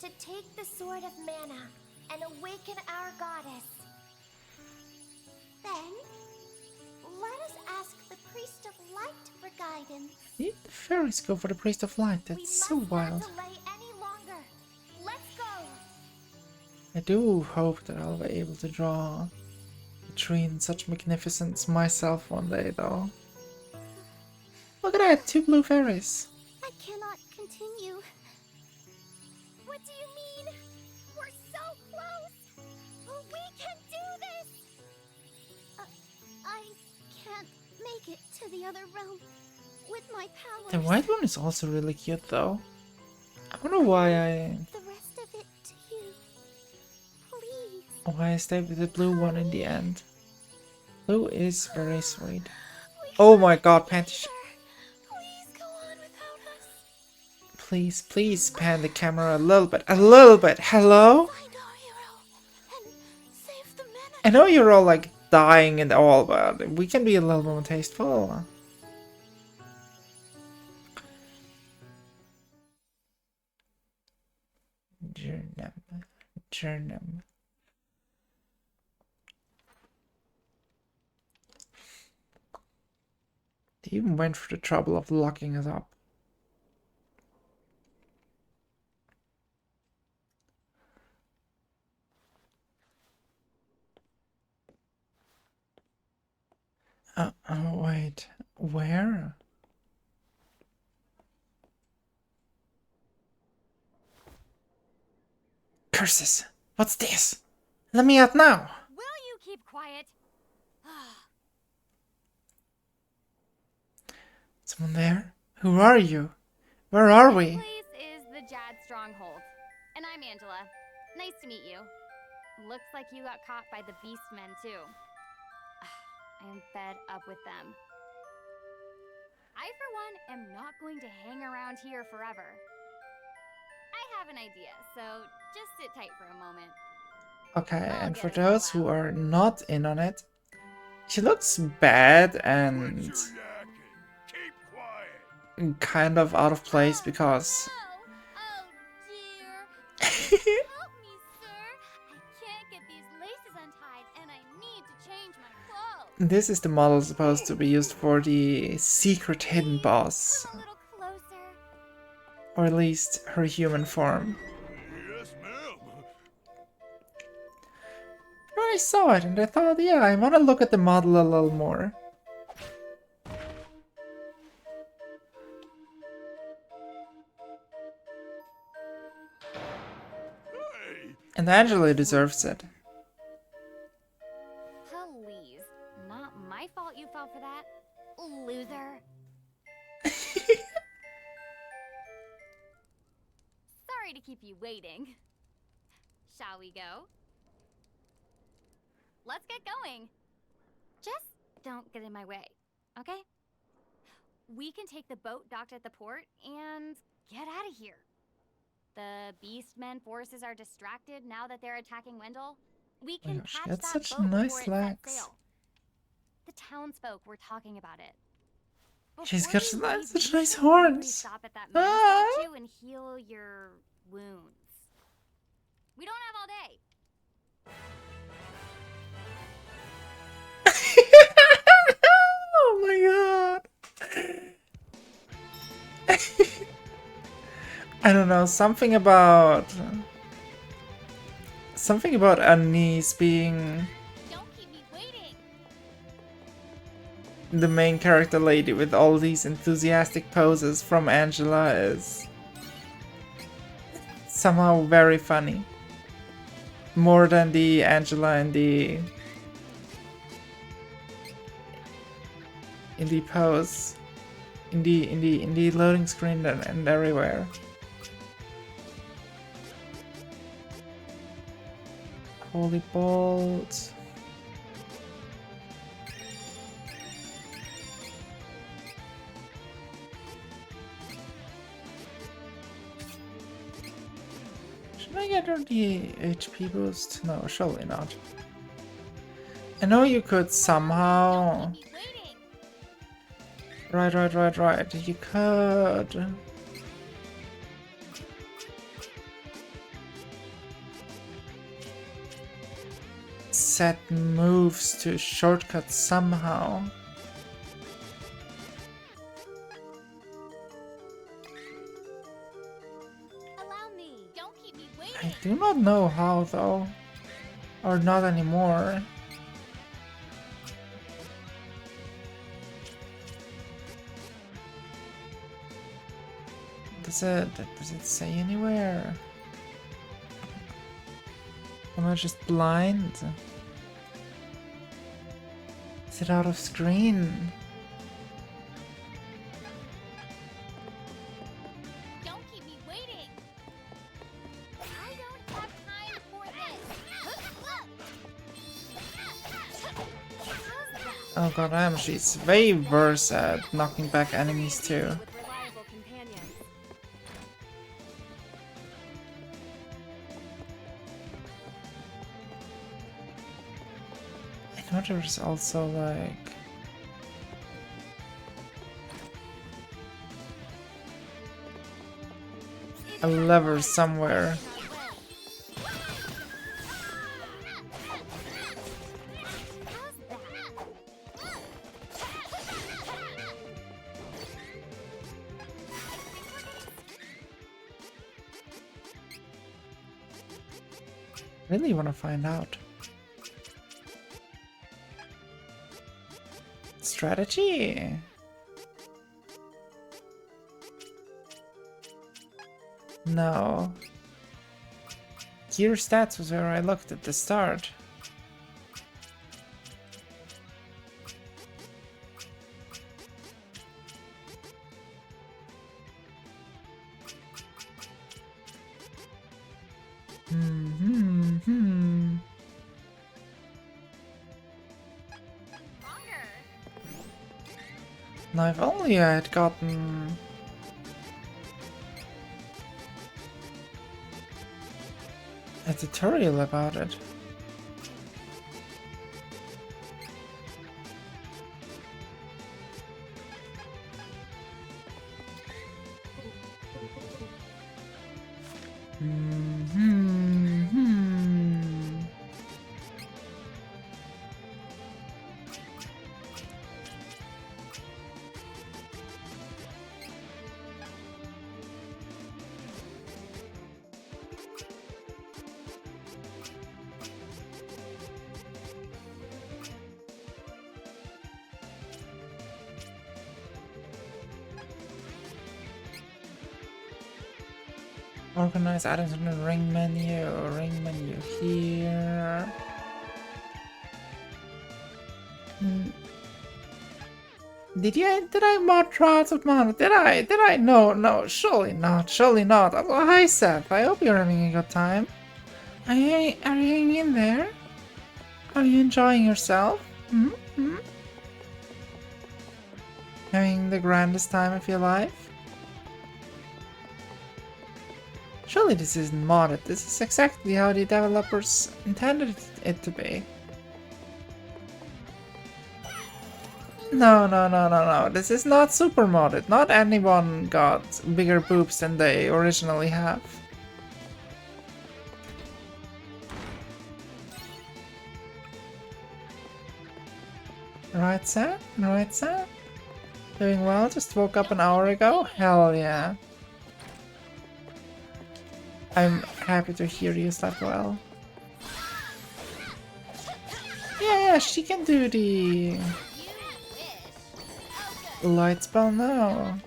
To take the sword of mana and awaken our goddess. Then, let us ask the priest of light for guidance. The fairies go for the priest of light. That's so wild. I do hope that I'll be able to draw a tree in such magnificence myself one day, though. Look at that, 2 blue fairies. I cannot continue. What do you mean? We're so close. We can do this. I can't make it to the other realm with my powers. The white one is also really cute, though. I wonder why The rest of it to you. Please. why I stayed with the blue one in the end. Blue is very sweet. Oh my god, Panty. Please go on without us. Please, please pan the camera a little bit. A little bit. Hello? Find our hero and save the men. I know you're all like dying and all, but we can be a little more tasteful. Jernum. They even went through the trouble of locking us up. Oh, wait. Where? Curses! What's this? Let me out now! Will you keep quiet? Someone there? Who are you? Where are we? This place is the Jad Stronghold. And I'm Angela. Nice to meet you. Looks like you got caught by the Beastmen, too. I am fed up with them. I, for one, am not going to hang around here forever. I have an idea, so just sit tight for a moment. Okay, and for those who are not in on it, she looks bad and kind of out of place because Help me, sir! I can't get these laces untied, and I need to change my clothes. this is the model supposed to be used for the secret hidden boss. A little closer. Or at least her human form. Yes, ma'am. I saw it and I thought, yeah, I want to look at the model a little more. And Angela deserves it. Please. Not my fault you fell for that, loser. Sorry to keep you waiting. Shall we go? Let's get going. Just don't get in my way, okay? We can take the boat docked at the port and get out of here. The Beastmen forces are distracted now that they're attacking Wendell. We can gosh, patch that's that such boat nice before it sets legs. sail. The townsfolk were talking about it. She's Before got we leave, such we nice should probably horns. Stop at that Ah. statue and heal your wounds. We don't have all day. Oh my god. I don't know, something about Anise being Don't keep me waiting. the main character lady with all these enthusiastic poses from Angela is somehow very funny. More than the Angela in the pose, in the loading screen and everywhere. Holy Bolt. Should I get her the HP boost? No, surely not. I know you could somehow... Right. You could... set moves to shortcut somehow. Allow me. Don't keep me waiting. I do not know how though. Or not anymore. Does it say anywhere? Am I just blind? Is it out of screen? Don't keep me waiting. I don't have time for this. Oh god, she's way worse at knocking back enemies too. I know there's also like... a lever somewhere. Really want to find out. Strategy. No. Gear stats was where I looked at the start. Now, if only I had gotten... a tutorial about it. Organize items in the ring menu here. Did I mod Drought of Mana? Did I? No, surely not. Oh, hi Seth, I hope you're having a good time. Are you hanging in there? Are you enjoying yourself? Having the grandest time of your life? Surely this isn't modded. This is exactly how the developers intended it to be. No. This is not super modded. Not anyone got bigger boobs than they originally have. Right, Sam? Doing well? Just woke up an hour ago? Hell yeah. I'm happy to hear you slept well. Yeah, she can do the light spell now.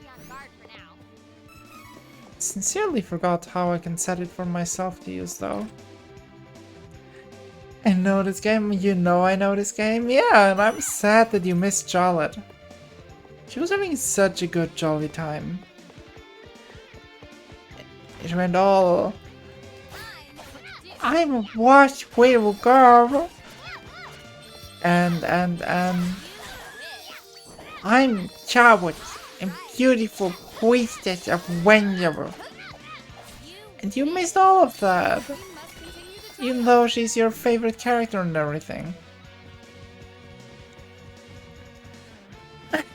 Sincerely forgot how I can set it for myself to use though. I know this game, you know I know this game. Yeah, and I'm sad that you missed Charlotte. She was having such a good jolly time. It went all I'm a wash wheel girl. And I'm Chawit, a beautiful priestess of Wendiver. And you missed all of that. Even though she's your favorite character and everything.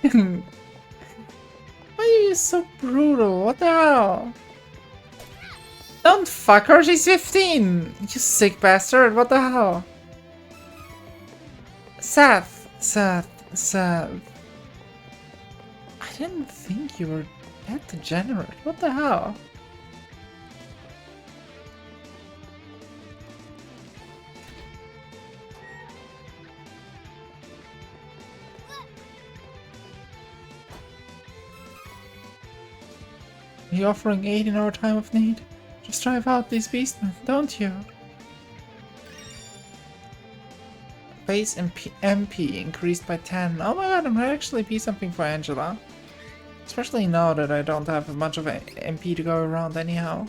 Why are you so brutal? What the hell? Don't fuck her, she's 15! You sick bastard, what the hell? Seth. I didn't think you were that degenerate. What the hell? Are you offering aid in our time of need? Just drive out these beastmen, don't you? Base MP increased by 10. Oh my god, I might actually be something for Angela. Especially now that I don't have much of an MP to go around anyhow.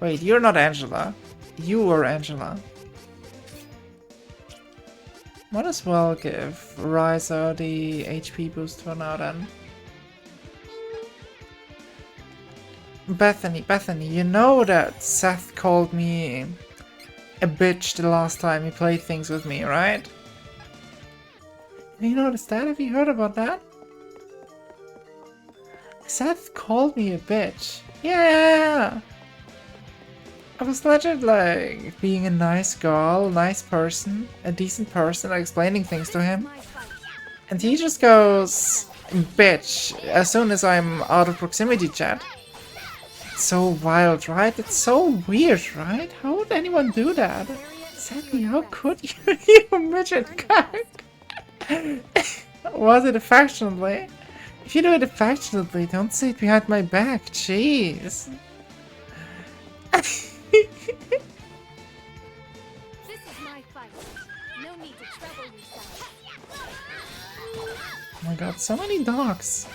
Wait, you're not Angela. You were Angela. Might as well give Ryza the HP boost for now then. Bethany, you know that Seth called me a bitch the last time he played things with me, right? Have you noticed that? Have you heard about that? Seth called me a bitch. Yeah! I was legit like being a nice girl, nice person, a decent person, like, explaining things to him. And he just goes bitch as soon as I'm out of proximity chat. It's so wild, right? It's so weird, right? How would anyone do that? Sadly, how could you, you midget cuck? Was it affectionately? If you do it affectionately, don't say it behind my back, jeez. This is my fight. No need to trouble yourself. Oh my god, so many dogs.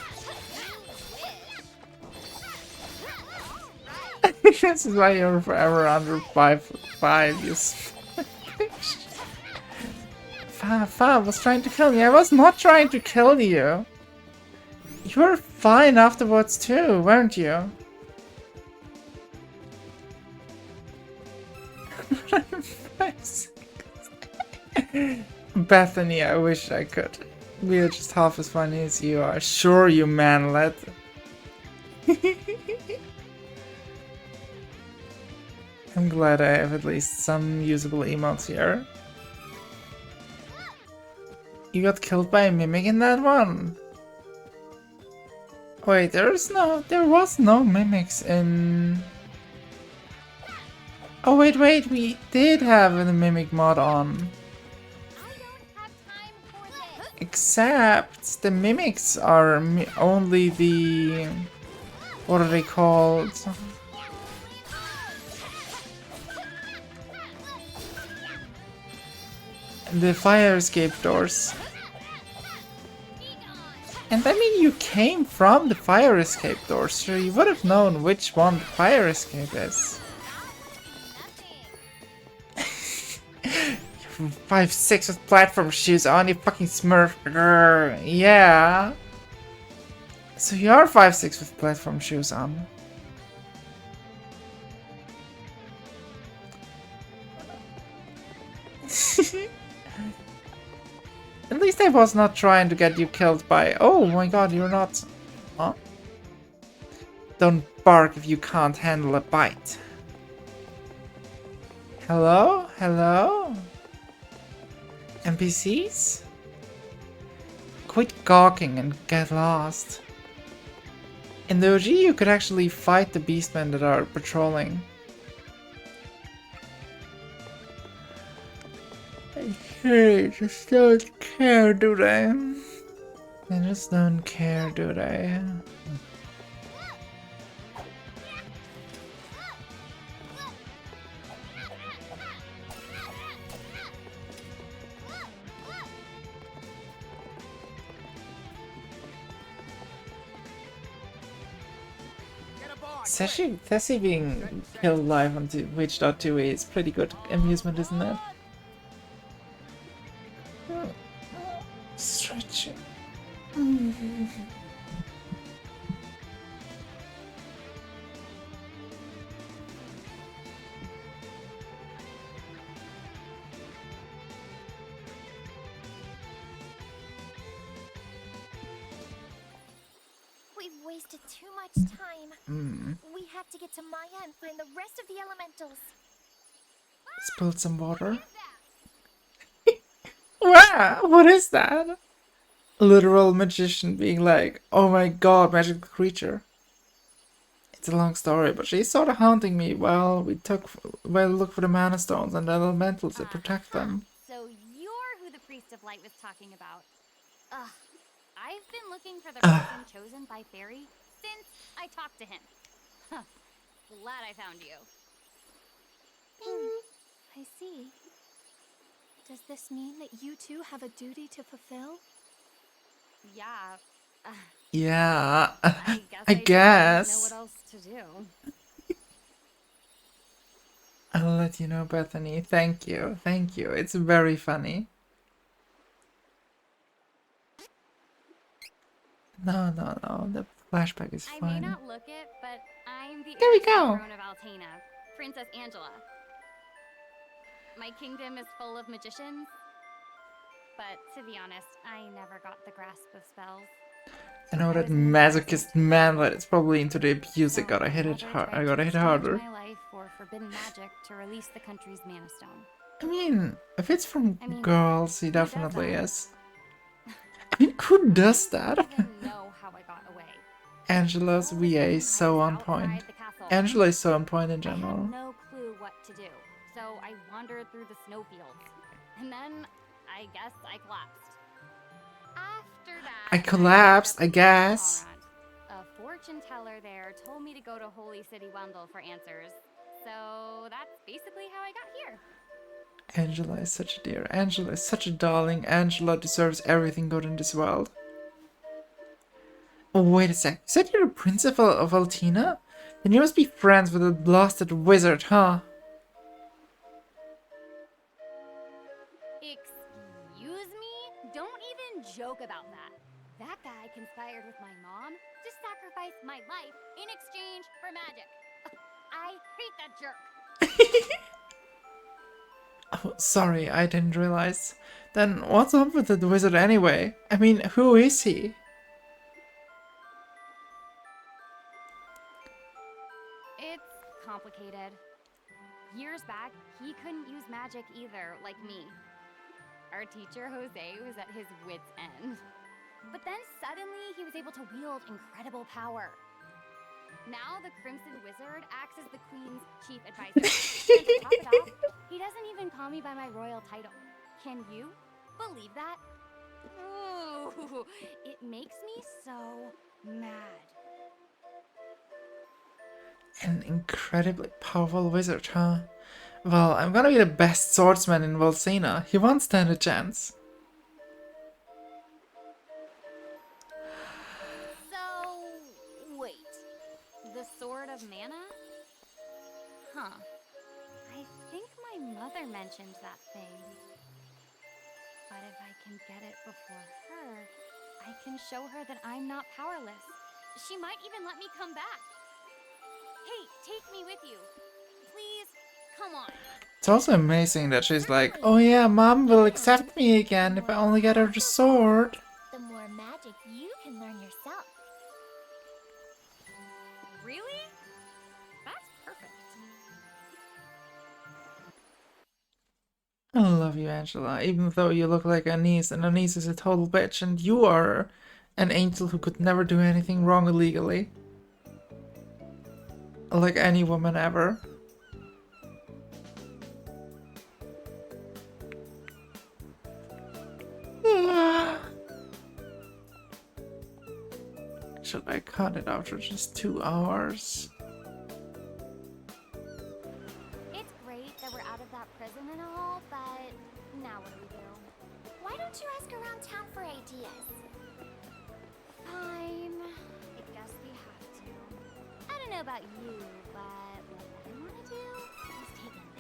This is why you're forever under 5'5", you bitch. Fa was trying to kill me. I was not trying to kill you. You were fine afterwards too, weren't you? Bethany, I wish I could. We are just half as funny as you are. Sure, you manlet. I'm glad I have at least some usable emotes here. You got killed by a mimic in that one? Wait, there was no mimics in... Oh wait, we did have a mimic mod on. Except the mimics are only the... What are they called? The fire escape doors. And I mean, you came from the fire escape doors, so you would have known which one the fire escape is. 5'6" with platform shoes on, you fucking smurf. Grr, yeah. So you are 5'6" with platform shoes on. At least I was not trying to get you killed by... Oh my god, you're not... Huh? Don't bark if you can't handle a bite. Hello? Hello? NPCs? Quit gawking and get lost. In the OG, you could actually fight the beastmen that are patrolling. They just don't care, do they? They just don't care, do they? Get a bar. Tessie being killed live on Twitch.tv is pretty good amusement, isn't it? Stretching. We've wasted too much time. Mm. We have to get to Maya and find the rest of the elementals. Spilled some water. Wow, what is that? Literal magician being like, oh my god, magical creature. It's a long story, but she's sort of haunting me while we look for the mana stones and the elementals that protect them. So you're who the Priest of Light was talking about. Ugh. I've been looking for the person chosen by Fairy since I talked to him. Huh. Glad I found you. I see. Does this mean that you two have a duty to fulfill? Yeah. Yeah, I guess. Know What else to do? I'll let you know, Bethany. Thank you. Thank you. It's very funny. No. The flashback is fine. I may not look it, but I'm the There we heir to the go. throne of Altena, Princess Angela. My kingdom is full of magicians, but to be honest, I never got the grasp of spells. I know that masochist man that it's probably into the abuse. I gotta hit it hard. I gotta hit harder. My life for forbidden magic to release the country's mana stone. I mean, if it's from girls, he definitely is. I mean, who does that? Know how I got away. Angela's VA is so on point. Angela is so on point in general. I had no clue what to do, so I wandered through the snowfields, and then I guess I collapsed. After that, I collapsed, I guess. a fortune teller there told me to go to Holy City Wendell for answers. So that's basically how I got here. Angela is such a dear. Angela is such a darling. Angela deserves everything good in this world. Oh, wait a sec. You said you're a prince of Altena? Then you must be friends with a blasted wizard, huh? Excuse me? Don't even joke about that. That guy conspired with my mom to sacrifice my life in exchange for magic. I hate that jerk. Oh, sorry, I didn't realize. Then what's up with the wizard anyway? I mean, who is he? It's complicated. Years back, he couldn't use magic either, like me. Our teacher, Jose, was at his wit's end. But then suddenly, he was able to wield incredible power. Now, the Crimson Wizard acts as the Queen's chief advisor. And to top it off, he doesn't even call me by my royal title. Can you believe that? Ooh, it makes me so mad. An incredibly powerful wizard, huh? Well, I'm gonna be the best swordsman in Volsena. He won't stand a chance. The Sword of Mana? Huh. I think my mother mentioned that thing. But if I can get it before her, I can show her that I'm not powerless. She might even let me come back. Hey, take me with you. Please, come on. It's also amazing that she's like, oh yeah, Mom will accept me again if I only get her the sword. The more magic you can learn yourself. Really? That's perfect. I love you, Angela, even though you look like Anise, and Anise is a total bitch, and you are an angel who could never do anything wrong illegally. Like any woman ever. Should I cut it after just 2 hours? It's great that we're out of that prison and all, but now what do we do? Why don't you ask around town for ideas? Fine. I guess we have to. At don't know about you, but what I want to do is take a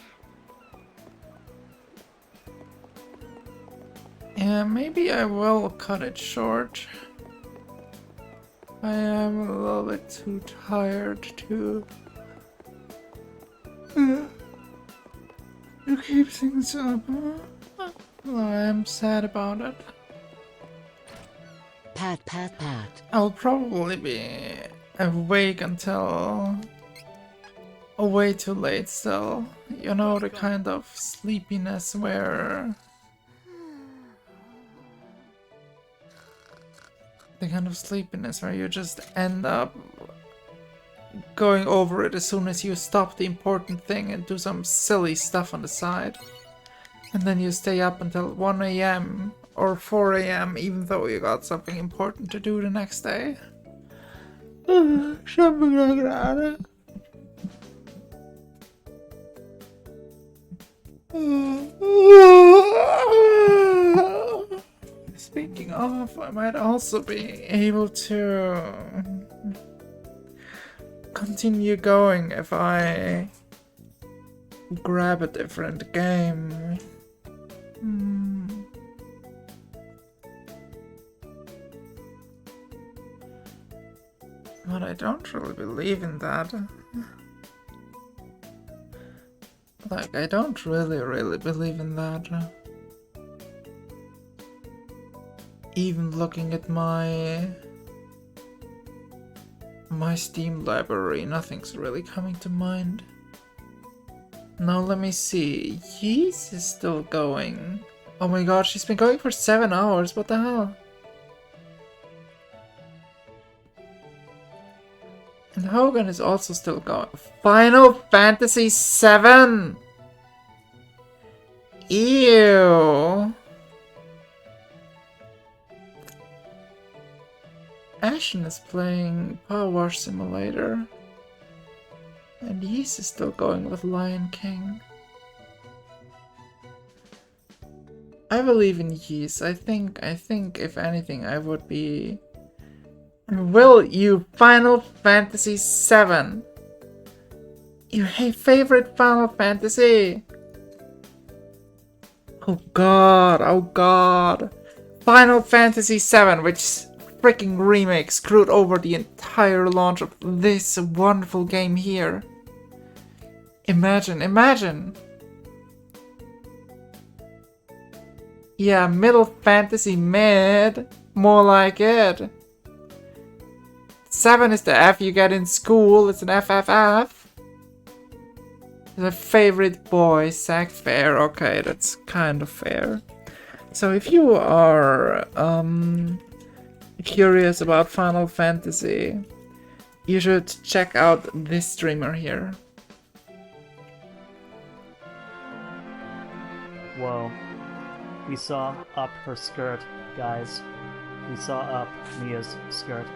nap. Yeah, maybe I will cut it short. I am a little bit too tired to keep things up. I am sad about it. Pat, pat, pat. I'll probably be awake until way too late still. You know, the kind of sleepiness where... The kind of sleepiness where you just end up going over it as soon as you stop the important thing and do some silly stuff on the side. And then you stay up until 1 AM or 4 AM even though you got something important to do the next day. Something like that. Speaking of, I might also be able to continue going if I grab a different game. But I don't really believe in that. Like, I don't really believe in that. Even looking at my Steam library, nothing's really coming to mind. Now let me see. Yeast is still going. Oh my god, she's been going for 7 hours. What the hell? And Hogan is also still going. Final Fantasy VII! Ew! Ashen is playing Power Wash Simulator. And Yeast is still going with Lion King. I believe in Yeast. I think if anything I would be... Will you Final Fantasy VII? Your favorite Final Fantasy? Oh god, oh god. Final Fantasy VII, which freaking remake screwed over the entire launch of this wonderful game here. Imagine. Yeah, Middle Fantasy mid. More like it. 7 is the F you get in school. It's an FFF. The favorite boy, Sack Fair. Okay, that's kind of fair. So if you are curious about Final Fantasy, you should check out this streamer here. Whoa. We saw up her skirt, guys. We saw up Mia's skirt.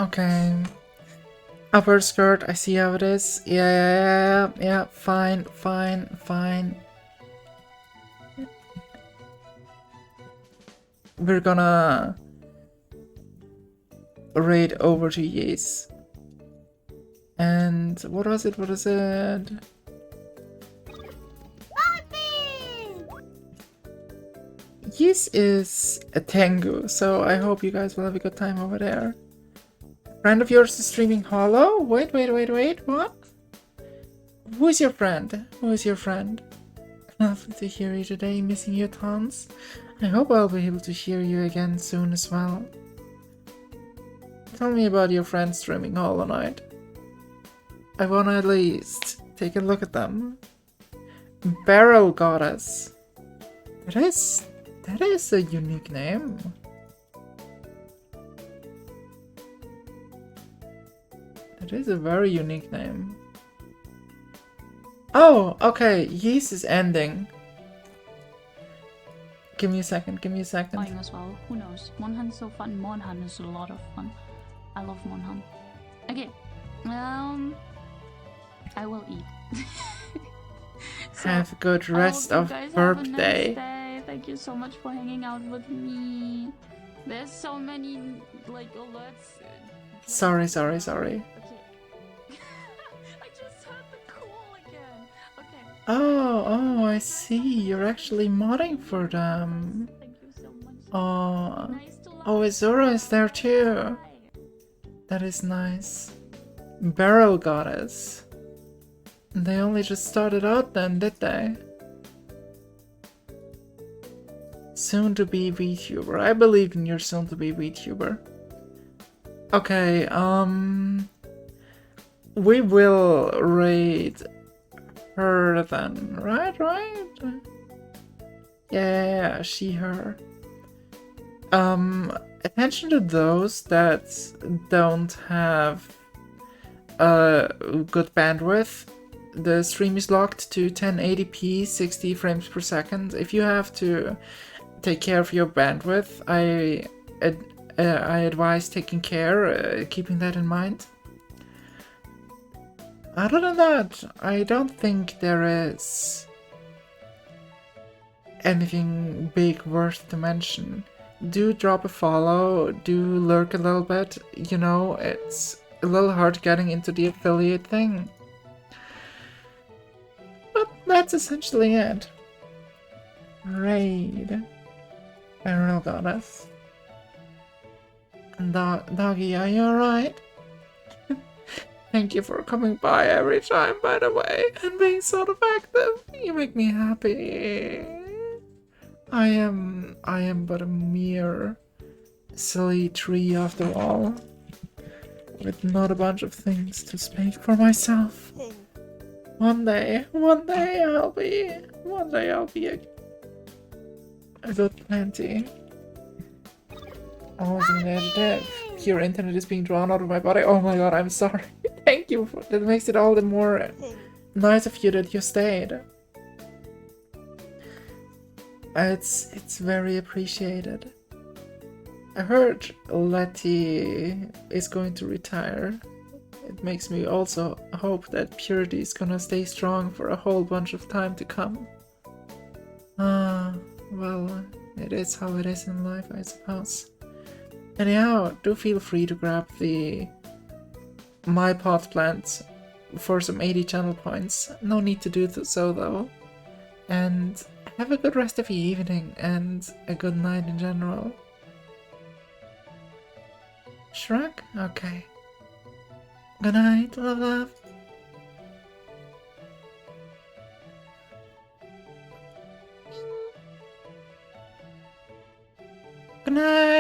Okay. Upper skirt, I see how it is. Yeah, fine. We're gonna raid over to Yes. And what was it? Yes is a Tengu, so I hope you guys will have a good time over there. Friend of yours is streaming Hollow? Wait, what? Who is your friend? Lovely to hear you today, missing you tons. I hope I'll be able to hear you again soon as well. Tell me about your friends streaming Hollow Knight. I wanna at least take a look at them. Barrel Goddess. That is a unique name. That is a very unique name. Oh, okay. Yeast is ending. Give me a second. Playing as well. Who knows? Monhan's so fun. Monhan is a lot of fun. I love Monhan. Okay. I will eat. Have a good I rest hope of you guys birthday. have a nice day. Thank you so much for hanging out with me. There's so many like alerts. Sorry. Okay. I just heard the call again. Okay. Oh, I see. You're actually modding for them. Thank you so much. Oh, Azura is there too. That is nice. Barrel Goddess. They only just started out then, did they? Soon to be VTuber. I believe in your soon to be VTuber. Okay, we will raid her then, right? Yeah, she, her. Attention to those that don't have good bandwidth. The stream is locked to 1080p, 60 frames per second. If you have to take care of your bandwidth, I advise taking care, keeping that in mind. Other than that, I don't think there is anything big worth to mention. Do drop a follow, do lurk a little bit. You know, it's a little hard getting into the affiliate thing. But that's essentially it. Raid. Barrel Goddess. Doggy, are you alright? Thank you for coming by every time, by the way, and being sort of active. You make me happy. I am but a mere silly tree after all, with not a bunch of things to speak for myself. One day I'll be a good plenty. I was in adjective. Pure internet is being drawn out of my body. Oh my god, I'm sorry. Thank you. That makes it all the more nice of you that you stayed. It's very appreciated. I heard Letty is going to retire. It makes me also hope that Purity is gonna stay strong for a whole bunch of time to come. Well, it is how it is in life, I suppose. Anyhow, do feel free to grab the My Pot plant for some 80 channel points. No need to do so though. And have a good rest of your evening and a good night in general. Shrug? Okay. Good night, love. Good night.